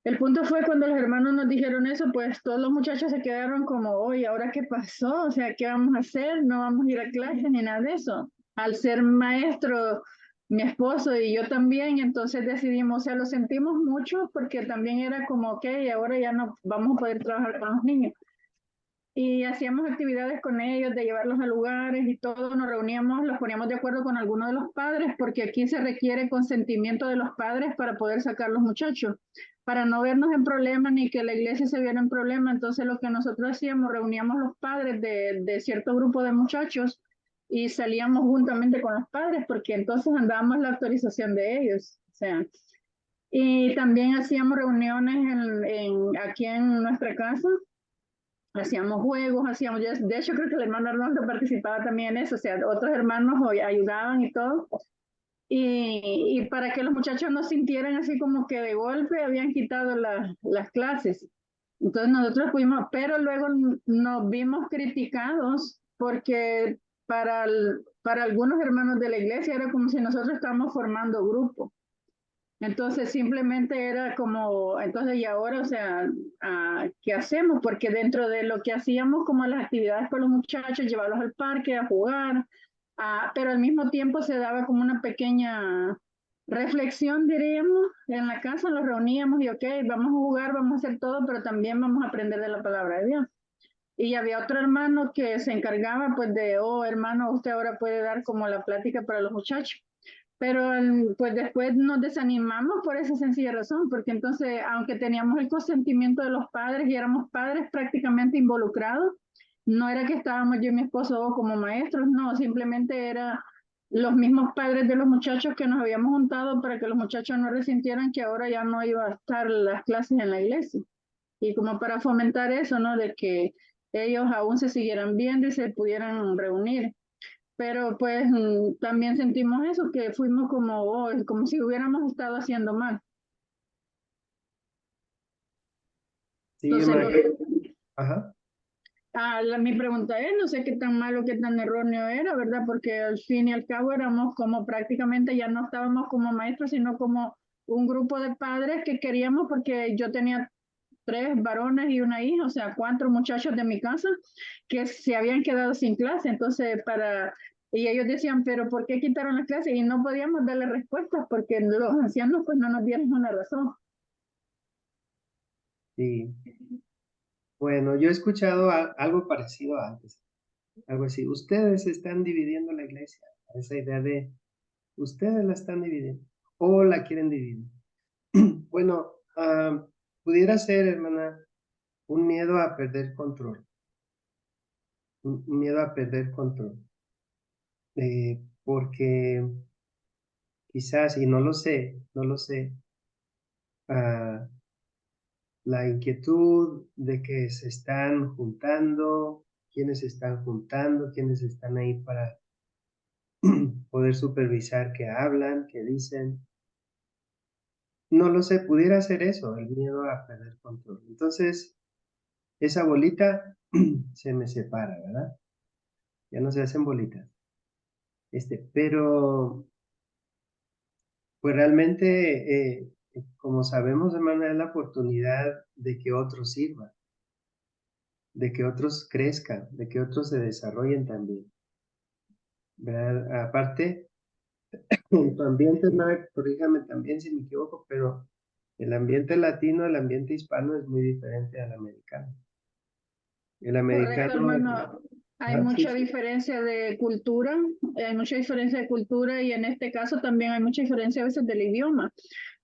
El punto fue cuando los hermanos nos dijeron eso, pues todos los muchachos se quedaron como, oye, ¿ahora qué pasó? O sea, ¿qué vamos a hacer? No vamos a ir a clase ni nada de eso. Al ser maestro, mi esposo y yo también, entonces decidimos, o sea, lo sentimos mucho porque también era como, ok, ahora ya no vamos a poder trabajar con los niños. Y hacíamos actividades con ellos, de llevarlos a lugares y todo, nos reuníamos, los poníamos de acuerdo con algunos de los padres, porque aquí se requiere consentimiento de los padres para poder sacar los muchachos, para no vernos en problemas ni que la iglesia se viera en problemas. Entonces lo que nosotros hacíamos, reuníamos los padres de cierto grupo de muchachos y salíamos juntamente con los padres, porque entonces andábamos la autorización de ellos. O sea, y también hacíamos reuniones aquí en nuestra casa. Hacíamos juegos, de hecho creo que el hermano Arnoldo participaba también en eso, o sea, otros hermanos ayudaban y todo. Y para que los muchachos no sintieran así como que de golpe habían quitado las clases. Entonces nosotros fuimos, pero luego nos vimos criticados porque para algunos hermanos de la iglesia era como si nosotros estábamos formando grupo. Entonces simplemente era como, entonces y ahora, o sea, ¿qué hacemos? Porque dentro de lo que hacíamos como las actividades con los muchachos, llevarlos al parque a jugar, pero al mismo tiempo se daba como una pequeña reflexión, diríamos, en la casa nos reuníamos y ok, vamos a jugar, vamos a hacer todo, pero también vamos a aprender de la palabra de Dios. Y había otro hermano que se encargaba pues de, oh hermano, usted ahora puede dar como la plática para los muchachos. Pero pues después nos desanimamos por esa sencilla razón, porque entonces, aunque teníamos el consentimiento de los padres y éramos padres prácticamente involucrados, no era que estábamos yo y mi esposo como maestros, no, simplemente era los mismos padres de los muchachos que nos habíamos juntado para que los muchachos no resintieran que ahora ya no iba a estar las clases en la iglesia. Y como para fomentar eso, ¿no? De que ellos aún se siguieran viendo y se pudieran reunir. Pero pues también sentimos eso, que fuimos como, oh, como si hubiéramos estado haciendo mal. Sí, Entonces, ajá. mi pregunta es, no sé qué tan malo, qué tan erróneo era, ¿verdad? Porque al fin y al cabo éramos como prácticamente ya no estábamos como maestros, sino como un grupo de padres que queríamos, porque yo tenía 3 varones y una hija, o sea, 4 muchachos de mi casa que se habían quedado sin clase. Entonces, y ellos decían, pero ¿por qué quitaron las clases? Y no podíamos darle respuestas porque los ancianos pues no nos dieron una razón. Sí. Bueno, yo he escuchado algo parecido antes, algo así. Ustedes están dividiendo la iglesia. Esa idea de ustedes la están dividiendo o la quieren dividir. Bueno, pudiera ser, hermana, un miedo a perder control. Un miedo a perder control. Porque quizás, y no lo sé, ah, la inquietud de que se están juntando, quiénes se están juntando, quiénes están ahí para poder supervisar qué hablan, qué dicen. No lo sé, pudiera ser eso, el miedo a perder control. Entonces, esa bolita se me separa, ¿verdad? Ya no se hacen bolitas. Pero, pues realmente, como sabemos, hermana, es la oportunidad de que otros sirvan, de que otros crezcan, de que otros se desarrollen también, ¿verdad? Aparte, en tu ambiente, hermana, corríjame también si me equivoco, pero el ambiente latino, el ambiente hispano es muy diferente al americano. El Correcto, americano, hermano. Hay mucha diferencia de cultura, y en este caso también hay mucha diferencia a veces del idioma.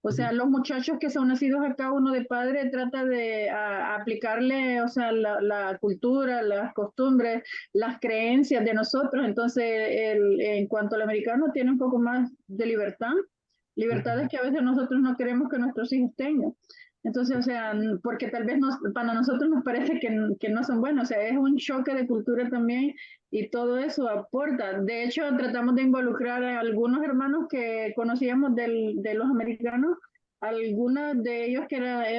O sea, los muchachos que son nacidos acá, uno de padre trata de aplicarle, o sea, la cultura, las costumbres, las creencias de nosotros. Entonces, en cuanto al americano, tiene un poco más de libertades que a veces nosotros no queremos que nuestros hijos tengan. Entonces, o sea, porque tal vez para nosotros nos parece que no son buenos, o sea, es un choque de cultura también y todo eso aporta. De hecho, tratamos de involucrar a algunos hermanos que conocíamos de los americanos, algunos de ellos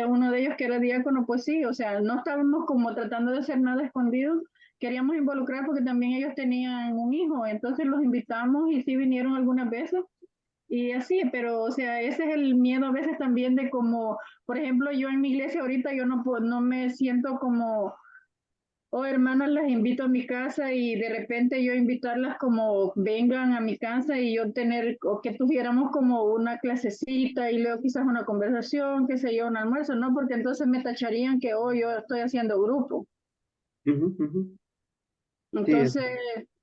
uno de ellos que era diácono, pues sí, o sea, no estábamos como tratando de hacer nada escondido, queríamos involucrar porque también ellos tenían un hijo, entonces los invitamos y sí vinieron algunas veces. Y así, pero o sea, ese es el miedo a veces también de como, por ejemplo, yo en mi iglesia ahorita yo no me siento como, oh hermanas, las invito a mi casa y de repente yo invitarlas como vengan a mi casa y yo tener, o que tuviéramos como una clasecita y luego quizás una conversación, qué sé yo, un almuerzo, ¿no? Porque entonces me tacharían que, oh, yo estoy haciendo grupo. Entonces,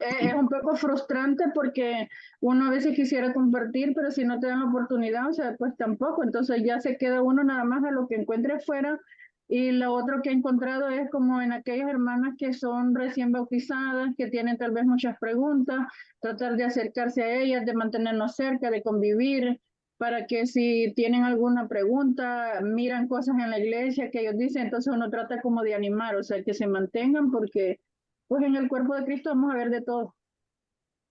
es un poco frustrante porque uno a veces quisiera compartir, pero si no te dan la oportunidad, o sea, pues tampoco. Entonces ya se queda uno nada más a lo que encuentre afuera. Y lo otro que he encontrado es como en aquellas hermanas que son recién bautizadas, que tienen tal vez muchas preguntas, tratar de acercarse a ellas, de mantenernos cerca, de convivir, para que si tienen alguna pregunta, miran cosas en la iglesia que ellos dicen, entonces uno trata como de animar, o sea, que se mantengan porque pues en el cuerpo de Cristo vamos a ver de todo.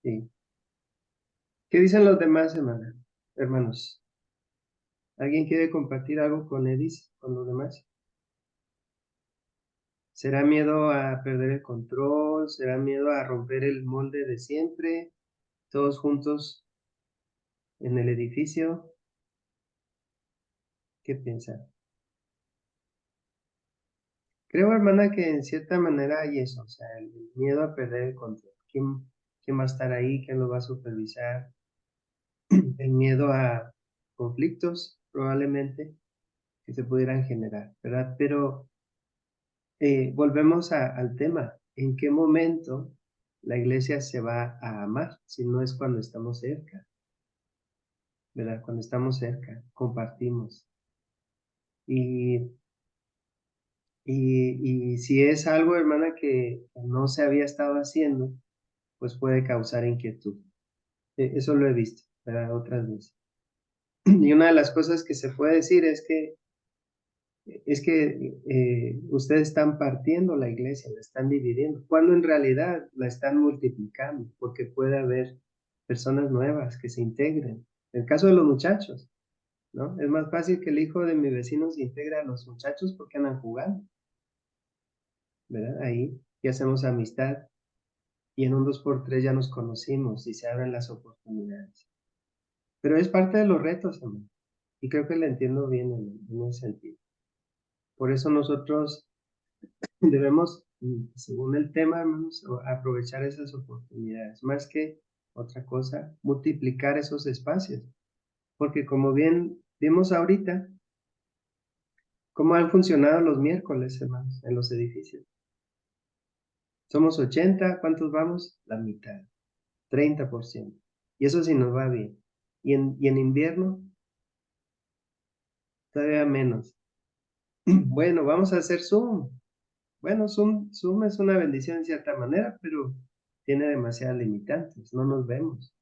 sí. ¿Qué dicen los demás, hermanos? ¿Alguien quiere compartir algo con Edis, con los demás? ¿Será miedo a perder el control? ¿Será miedo a romper el molde de siempre? Todos juntos en el edificio. ¿Qué piensan? Creo, hermana, que en cierta manera hay eso, o sea, el miedo a perder el control. ¿Quién va a estar ahí? ¿Quién lo va a supervisar? El miedo a conflictos, probablemente, que se pudieran generar, ¿verdad? Pero volvemos al tema. ¿En qué momento la iglesia se va a amar? Si no es cuando estamos cerca, ¿verdad? Cuando estamos cerca, compartimos. Y Y si es algo, hermana, que no se había estado haciendo, pues puede causar inquietud. Eso lo he visto, ¿verdad? Otras veces. Y una de las cosas que se puede decir es que ustedes están partiendo la iglesia, la están dividiendo, cuando en realidad la están multiplicando, porque puede haber personas nuevas que se integren. En el caso de los muchachos, ¿no? Es más fácil que el hijo de mi vecino se integre a los muchachos porque andan jugando, ¿verdad? Ahí ya hacemos amistad y en un 2x3 ya nos conocimos y se abren las oportunidades. Pero es parte de los retos, amén. Y creo que lo entiendo bien en ese sentido. Por eso nosotros debemos, según el tema, hermanos, aprovechar esas oportunidades. Más que otra cosa, multiplicar esos espacios. Porque como bien vimos ahorita, cómo han funcionado los miércoles, hermanos, en los edificios. Somos 80, ¿cuántos vamos? La mitad, 30%. Y eso sí nos va bien. Y en invierno, todavía menos. Bueno, vamos a hacer Zoom. Bueno, Zoom es una bendición en cierta manera, pero tiene demasiadas limitantes. No nos vemos.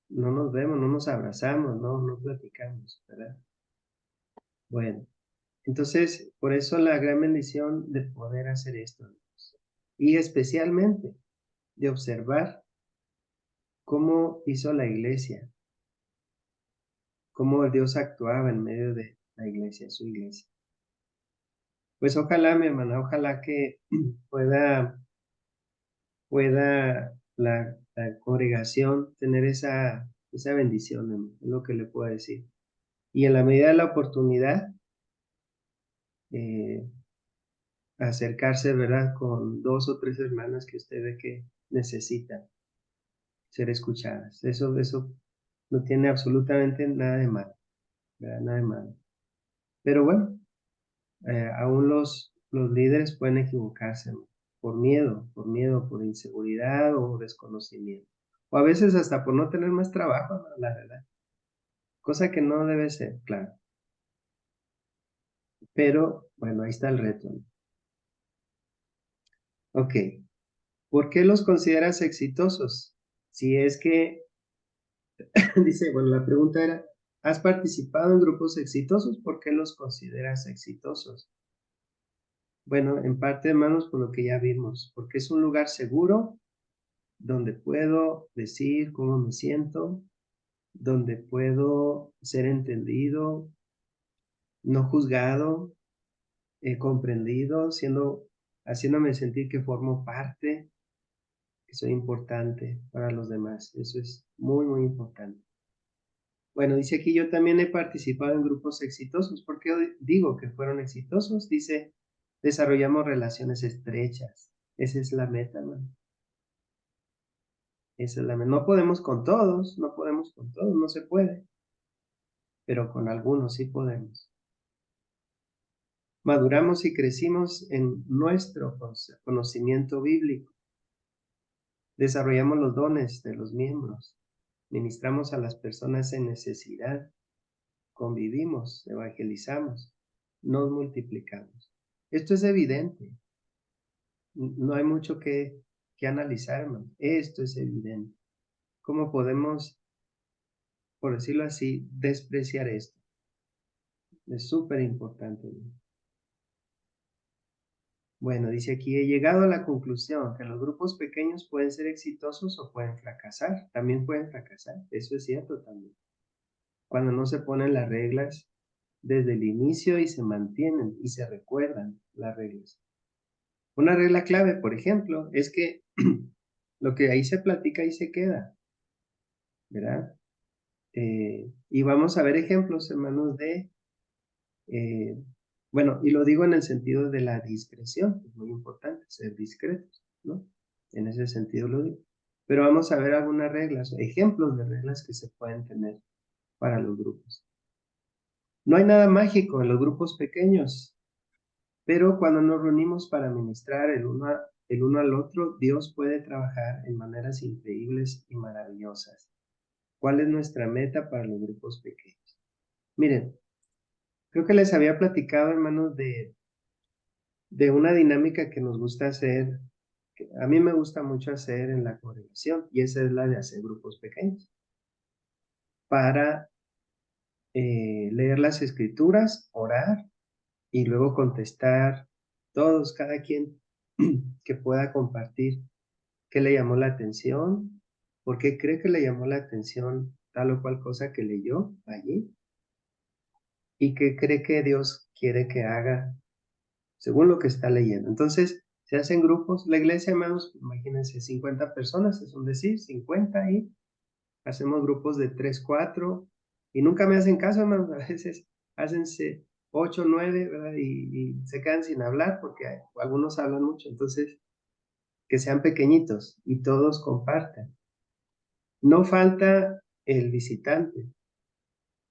No nos vemos, no nos abrazamos, no platicamos, ¿verdad? Bueno, entonces, por eso la gran bendición de poder hacer esto. Y especialmente de observar cómo hizo la iglesia, cómo Dios actuaba en medio de la iglesia, su iglesia. Pues ojalá, mi hermana, ojalá que pueda la congregación tener esa bendición, hermano, es lo que le puedo decir. Y en la medida de la oportunidad, acercarse, ¿verdad? Con 2 o 3 hermanas que usted ve que necesitan ser escuchadas. Eso no tiene absolutamente nada de malo, ¿verdad? Nada de malo. Pero bueno, aún los líderes pueden equivocarse, ¿no? Por miedo, por inseguridad o desconocimiento. O a veces hasta por no tener más trabajo, ¿no? La verdad. Cosa que no debe ser, claro. Pero, bueno, ahí está el reto, ¿no? Ok. ¿Por qué los consideras exitosos? Si es que, dice, bueno, la pregunta era, ¿has participado en grupos exitosos? ¿Por qué los consideras exitosos? Bueno, en parte, hermanos, por lo que ya vimos, porque es un lugar seguro donde puedo decir cómo me siento, donde puedo ser entendido, no juzgado, comprendido, haciéndome sentir que formo parte, que soy importante para los demás. Eso es muy, muy importante. Bueno, dice aquí, yo también he participado en grupos exitosos. ¿Por qué digo que fueron exitosos? Dice, desarrollamos relaciones estrechas. Esa es la meta, ¿no? Esa es la meta. No podemos con todos, no se puede. Pero con algunos sí podemos. Maduramos y crecimos en nuestro conocimiento bíblico. Desarrollamos los dones de los miembros. Ministramos a las personas en necesidad. Convivimos, evangelizamos, nos multiplicamos. Esto es evidente. No hay mucho que analizar, hermano. Esto es evidente. ¿Cómo podemos, por decirlo así, despreciar esto? Es súper importante. Bueno, dice aquí, he llegado a la conclusión que los grupos pequeños pueden ser exitosos o pueden fracasar. También pueden fracasar. Eso es cierto también. Cuando no se ponen las reglas desde el inicio y se mantienen y se recuerdan las reglas. Una regla clave, por ejemplo, es que lo que ahí se platica y se queda, ¿verdad? Y vamos a ver ejemplos, hermanos, bueno, y lo digo en el sentido de la discreción, es muy importante ser discretos, ¿no? En ese sentido lo digo. Pero vamos a ver algunas reglas, ejemplos de reglas que se pueden tener para los grupos. No hay nada mágico en los grupos pequeños, pero cuando nos reunimos para ministrar el uno al otro, Dios puede trabajar en maneras increíbles y maravillosas. ¿Cuál es nuestra meta para los grupos pequeños? Miren, creo que les había platicado, hermanos, de de una dinámica que nos gusta hacer, que a mí me gusta mucho hacer en la congregación, y esa es la de hacer grupos pequeños, para leer las escrituras, orar, y luego contestar todos, cada quien que pueda compartir qué le llamó la atención, por qué cree que le llamó la atención tal o cual cosa que leyó allí, y qué cree que Dios quiere que haga según lo que está leyendo. Entonces, se hacen grupos. La iglesia, hermanos, imagínense, 50 personas, es un decir, 50 y hacemos grupos de 3, 4, y nunca me hacen caso, hermanos. A veces hácense 8, 9, ¿verdad? Y se quedan sin hablar porque algunos hablan mucho. Entonces, que sean pequeñitos y todos compartan. No falta el visitante,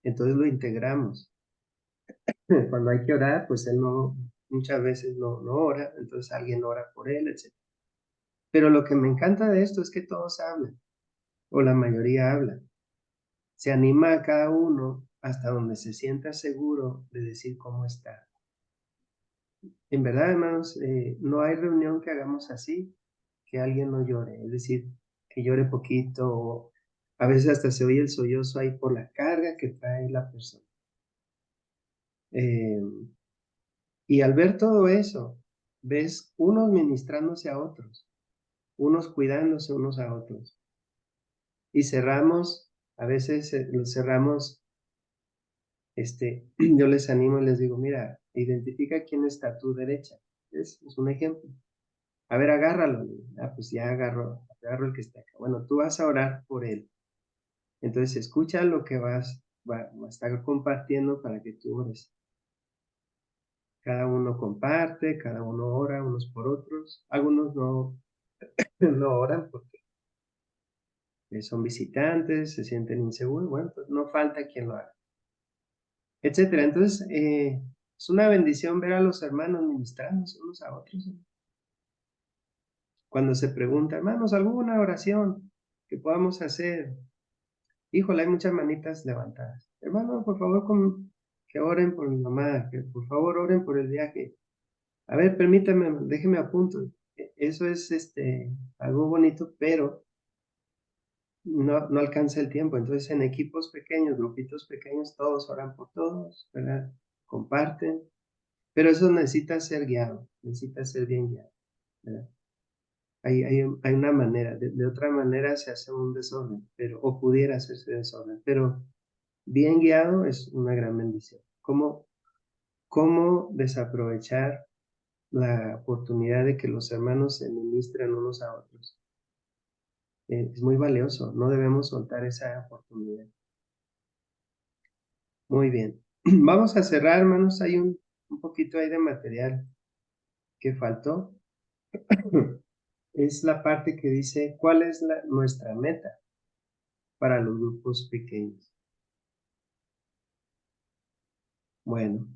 entonces lo integramos. Cuando hay que orar, pues él no, muchas veces no ora, entonces alguien ora por él, etc. Pero lo que me encanta de esto es que todos hablan, o la mayoría habla. Se anima a cada uno hasta donde se sienta seguro de decir cómo está. En verdad, hermanos, no hay reunión que hagamos así, que alguien no llore, es decir, que llore poquito, o a veces hasta se oye el sollozo ahí por la carga que trae la persona. Y al ver todo eso, ves unos ministrándose a otros, unos cuidándose unos a otros. Y cerramos, a veces lo cerramos, yo les animo y les digo, mira, identifica quién está a tu derecha. Es un ejemplo. A ver, agárralo. Ah, pues ya agarro el que está acá. Bueno, tú vas a orar por él. Entonces escucha lo que va a estar compartiendo para que tú ores. Cada uno comparte, cada uno ora unos por otros. Algunos no oran porque son visitantes, se sienten inseguros. Bueno, pues no falta quien lo haga, etcétera. Entonces, es una bendición ver a los hermanos ministrándose unos a otros. Cuando se pregunta, hermanos, ¿alguna oración que podamos hacer? Híjole, hay muchas manitas levantadas. Hermano, por favor, que oren por mi mamá, que por favor oren por el viaje. A ver, permítame, déjeme apunto. Eso es algo bonito, pero no alcanza el tiempo. Entonces, en equipos pequeños, grupitos pequeños, todos oran por todos, ¿verdad? Comparten. Pero eso necesita ser guiado, necesita ser bien guiado, ¿verdad? Hay una manera, de otra manera se hace un desorden, o pudiera hacerse desorden, pero bien guiado es una gran bendición. ¿Cómo desaprovechar la oportunidad de que los hermanos se ministren unos a otros? Es muy valioso, no debemos soltar esa oportunidad. Muy bien. Vamos a cerrar, hermanos. Hay un poquito ahí de material que faltó. Es la parte que dice, ¿cuál es nuestra meta para los grupos pequeños? Bueno.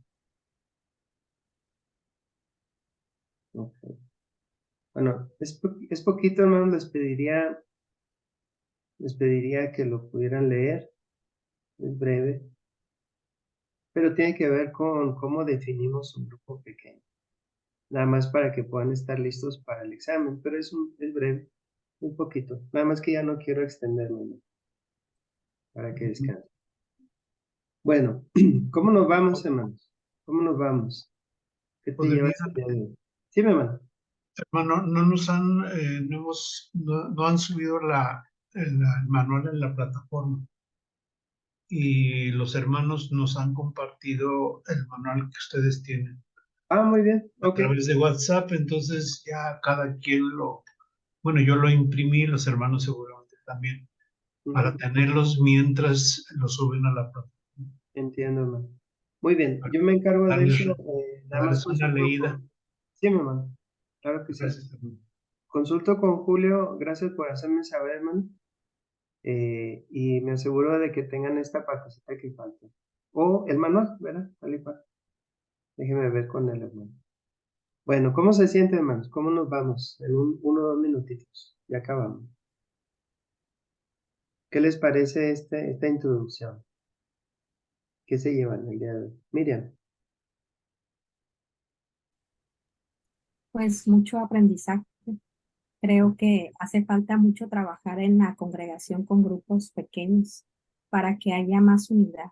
Okay. Bueno, es poquito, hermano. Les pediría que lo pudieran leer. Es breve. Pero tiene que ver con cómo definimos un grupo pequeño. Nada más para que puedan estar listos para el examen. Pero es breve. Un poquito. Nada más que ya no quiero extenderme, ¿no? Para que descansen. Bueno, ¿cómo nos vamos, hermanos? ¿Cómo nos vamos? ¿Qué te llevas el día de hoy? Sí, mi hermano. Hermano, no han subido el manual en la plataforma. Y los hermanos nos han compartido el manual que ustedes tienen. Ah, muy bien. A través de WhatsApp, entonces ya cada quien bueno, yo lo imprimí, los hermanos seguramente también, para tenerlos mientras lo suben a la plataforma. Entiendo, hermano. Muy bien, yo me encargo de eso. Nada más una leída. Sí, mi hermano. Claro que sí. Gracias, hermano. Consulto con Julio, gracias por hacerme saber, hermano. Y me aseguro de que tengan esta partecita que falta. O el manual, ¿verdad? Tal y cual. Déjeme ver con el hermano. Bueno, ¿cómo se siente, hermanos? ¿Cómo nos vamos? En 1 o 2 minutitos. Ya acabamos. ¿Qué les parece esta introducción? ¿Qué se llevan el día de hoy? Miriam. Pues mucho aprendizaje. Creo que hace falta mucho trabajar en la congregación con grupos pequeños para que haya más unidad,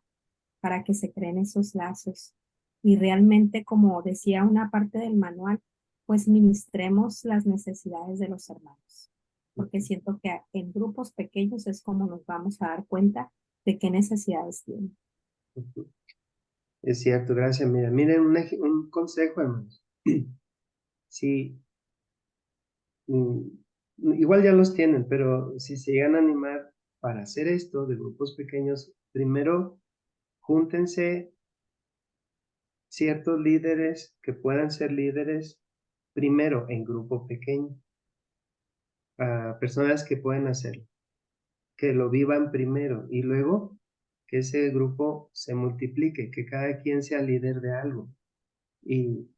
para que se creen esos lazos. Y realmente, como decía una parte del manual, pues ministremos las necesidades de los hermanos. Porque siento que en grupos pequeños es como nos vamos a dar cuenta de qué necesidades tienen. Es cierto, gracias. Miren un consejo, hermanos. Sí, igual ya los tienen, pero si se llegan a animar para hacer esto de grupos pequeños, primero júntense ciertos líderes que puedan ser líderes primero en grupo pequeño, a personas que pueden hacerlo, que lo vivan primero y luego que ese grupo se multiplique, que cada quien sea líder de algo. Y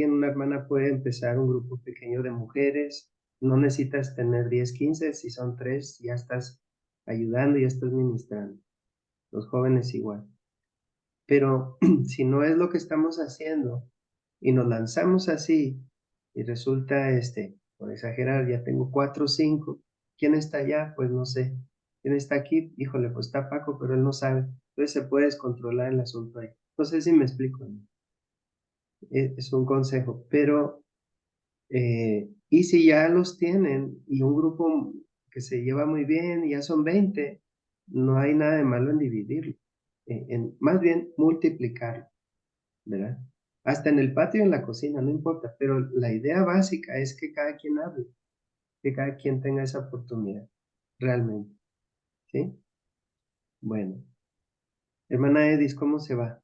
una hermana puede empezar un grupo pequeño de mujeres, no necesitas tener 10, 15, si son 3, ya estás ayudando, ya estás ministrando. Los jóvenes igual. Pero si no es lo que estamos haciendo y nos lanzamos así y resulta, por exagerar, ya tengo 4 o 5, ¿quién está allá? Pues no sé. ¿Quién está aquí? Híjole, pues está Paco, pero él no sabe. Entonces se puede descontrolar el asunto ahí. No sé si me explico, ¿no? Es un consejo, pero y si ya los tienen y un grupo que se lleva muy bien y ya son 20, no hay nada de malo en dividirlo, más bien multiplicarlo, ¿verdad? Hasta en el patio y en la cocina, no importa, pero la idea básica es que cada quien hable, que cada quien tenga esa oportunidad, realmente, ¿sí? Bueno, hermana Edis, ¿cómo se va?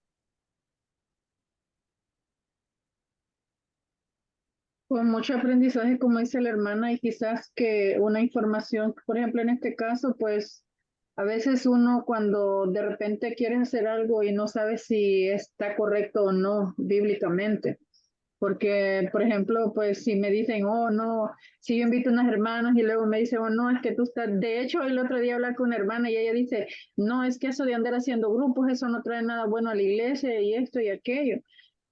Con mucho aprendizaje, como dice la hermana, y quizás que una información, por ejemplo, en este caso, pues a veces uno cuando de repente quiere hacer algo y no sabe si está correcto o no bíblicamente. Porque, por ejemplo, pues si me dicen, oh, no, si yo invito a unas hermanas y luego me dicen, oh, no, es que tú estás, de hecho, el otro día hablé con una hermana y ella dice, no, es que eso de andar haciendo grupos, eso no trae nada bueno a la iglesia y esto y aquello.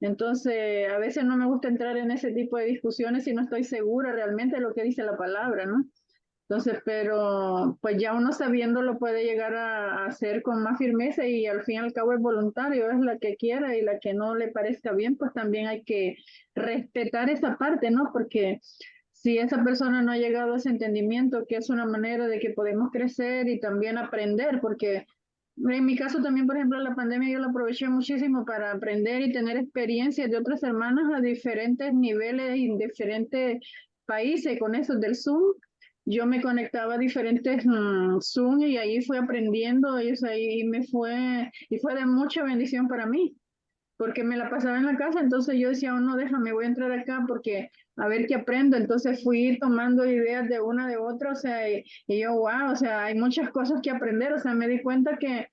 Entonces, a veces no me gusta entrar en ese tipo de discusiones si no estoy segura realmente de lo que dice la palabra, ¿no? Entonces, pero pues ya uno sabiendo lo puede llegar a hacer con más firmeza y al fin y al cabo es voluntario, es la que quiera y la que no le parezca bien, pues también hay que respetar esa parte, ¿no? Porque si esa persona no ha llegado a ese entendimiento, que es una manera de que podemos crecer y también aprender, porque en mi caso también, por ejemplo, la pandemia yo la aproveché muchísimo para aprender y tener experiencias de otras hermanas a diferentes niveles y en diferentes países con eso del Zoom. Yo me conectaba a diferentes Zoom y ahí fui aprendiendo y, o sea, y fue de mucha bendición para mí, porque me la pasaba en la casa, entonces yo decía, oh, no, déjame, voy a entrar acá porque a ver qué aprendo. Entonces fui tomando ideas de una de otra, o sea, y yo, wow, o sea, hay muchas cosas que aprender, o sea, me di cuenta que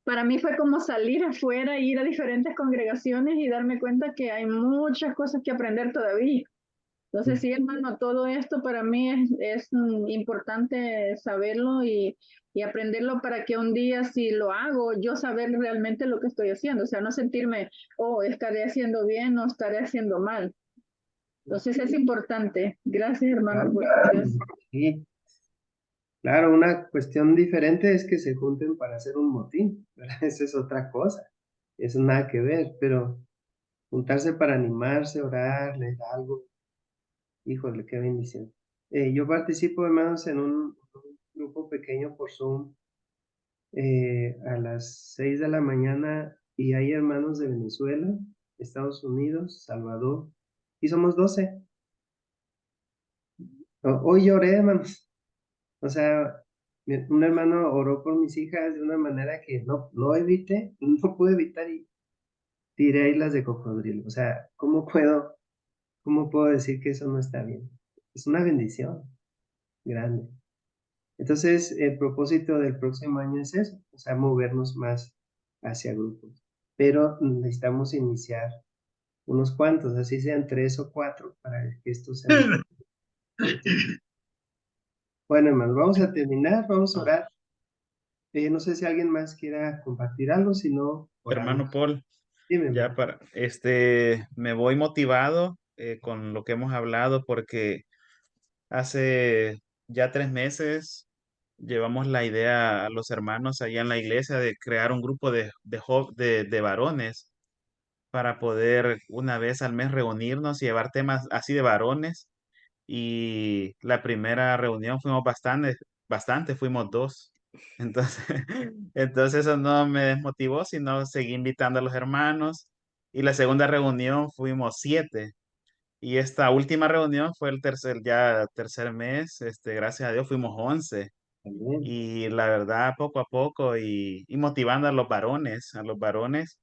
para mí fue como salir afuera, ir a diferentes congregaciones y darme cuenta que hay muchas cosas que aprender todavía. Entonces, sí, hermano, todo esto para mí es importante saberlo y aprenderlo para que un día, si lo hago, yo saber realmente lo que estoy haciendo. O sea, no sentirme, oh, estaré haciendo bien o estaré haciendo mal. Entonces, es importante. Gracias, hermano, por eso. Sí, claro, una cuestión diferente es que se junten para hacer un motín, ¿verdad? Esa es otra cosa, eso nada que ver, pero juntarse para animarse, orar, leer algo, híjole, qué bendición. Yo participo, hermanos, en un grupo pequeño por Zoom a las 6 de la mañana y hay hermanos de Venezuela, Estados Unidos, Salvador, y somos 12. Hoy lloré, hermanos. O sea, un hermano oró por mis hijas de una manera que no evité, no pude evitar y tiré islas de cocodrilo. O sea, cómo puedo decir que eso no está bien? Es una bendición grande. Entonces, el propósito del próximo año es eso, o sea, movernos más hacia grupos. Pero necesitamos iniciar unos cuantos, así sean 3 o 4, para que esto sea. Bueno, hermanos, vamos a terminar, vamos a orar. No sé si alguien más quiera compartir algo, si no, Hermano oramos. Paul, Dime, Ya hermano. para, me voy motivado con lo que hemos hablado porque hace ya 3 meses llevamos la idea a los hermanos allá en la iglesia de crear un grupo de varones para poder una vez al mes reunirnos y llevar temas así de varones. Y la primera reunión fuimos bastante, fuimos 2. Entonces, entonces eso no me desmotivó, sino seguí invitando a los hermanos. Y la segunda reunión fuimos 7. Y esta última reunión fue el tercer mes, gracias a Dios fuimos 11. También. Y la verdad, poco a poco y motivando a los varones.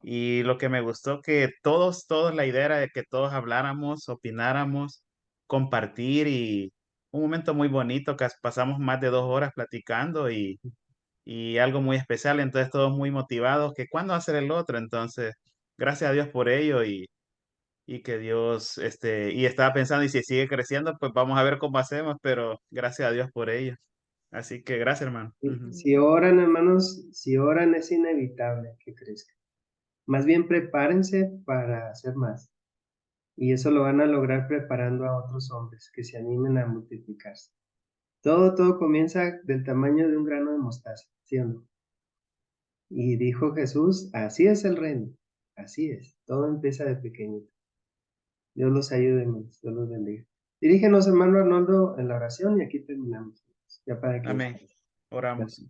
Y lo que me gustó que todos, la idea era de que todos habláramos, opináramos, compartir y un momento muy bonito que pasamos más de 2 horas platicando y algo muy especial. Entonces todos muy motivados que cuándo va a ser el otro. Entonces, gracias a Dios por ello y que Dios, y estaba pensando y si sigue creciendo, pues vamos a ver cómo hacemos, pero gracias a Dios por ello. Así que gracias, hermano. Ujú. Si oran, hermanos, si oran es inevitable que crezca. Más bien prepárense para hacer más. Y eso lo van a lograr preparando a otros hombres que se animen a multiplicarse. Todo comienza del tamaño de un grano de mostaza, ¿sí o no? Y dijo Jesús, así es el reino, así es, todo empieza de pequeñito. Dios los ayude, hermanos, Dios los bendiga. Dirígenos, hermano Arnoldo, en la oración y aquí terminamos. Ya para que Amén. descanse. Oramos.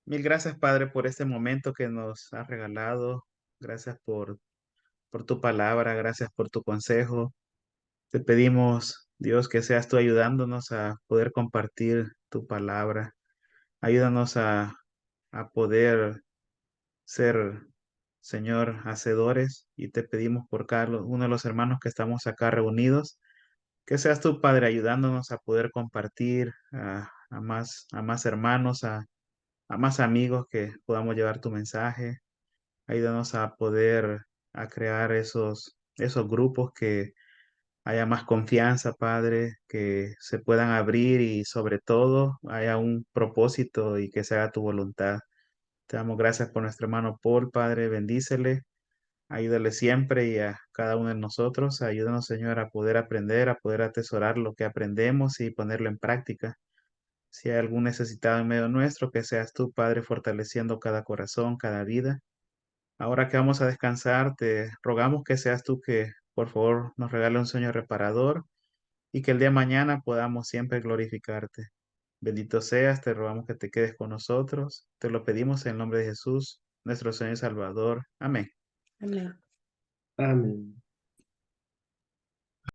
Mil gracias, Padre, por este momento que nos has regalado. Gracias por tu palabra, gracias por tu consejo. Te pedimos, Dios, que seas tú ayudándonos a poder compartir tu palabra. Ayúdanos a poder ser, Señor, hacedores y te pedimos por uno de los hermanos que estamos acá reunidos, que seas tú, Padre, ayudándonos a poder compartir a más hermanos, a más amigos que podamos llevar tu mensaje. Ayúdanos a poder a crear esos grupos que haya más confianza, Padre, que se puedan abrir y sobre todo haya un propósito y que se haga tu voluntad. Te damos gracias por nuestro hermano Paul, Padre, bendícele, ayúdale siempre y a cada uno de nosotros. Ayúdanos, Señor, a poder aprender, a poder atesorar lo que aprendemos y ponerlo en práctica. Si hay algún necesitado en medio nuestro, que seas tú, Padre, fortaleciendo cada corazón, cada vida. Ahora que vamos a descansar, te rogamos que seas tú que, por favor, nos regale un sueño reparador y que el día de mañana podamos siempre glorificarte. Bendito seas, te rogamos que te quedes con nosotros. Te lo pedimos en el nombre de Jesús, nuestro Señor y Salvador. Amén. Amén. Amén.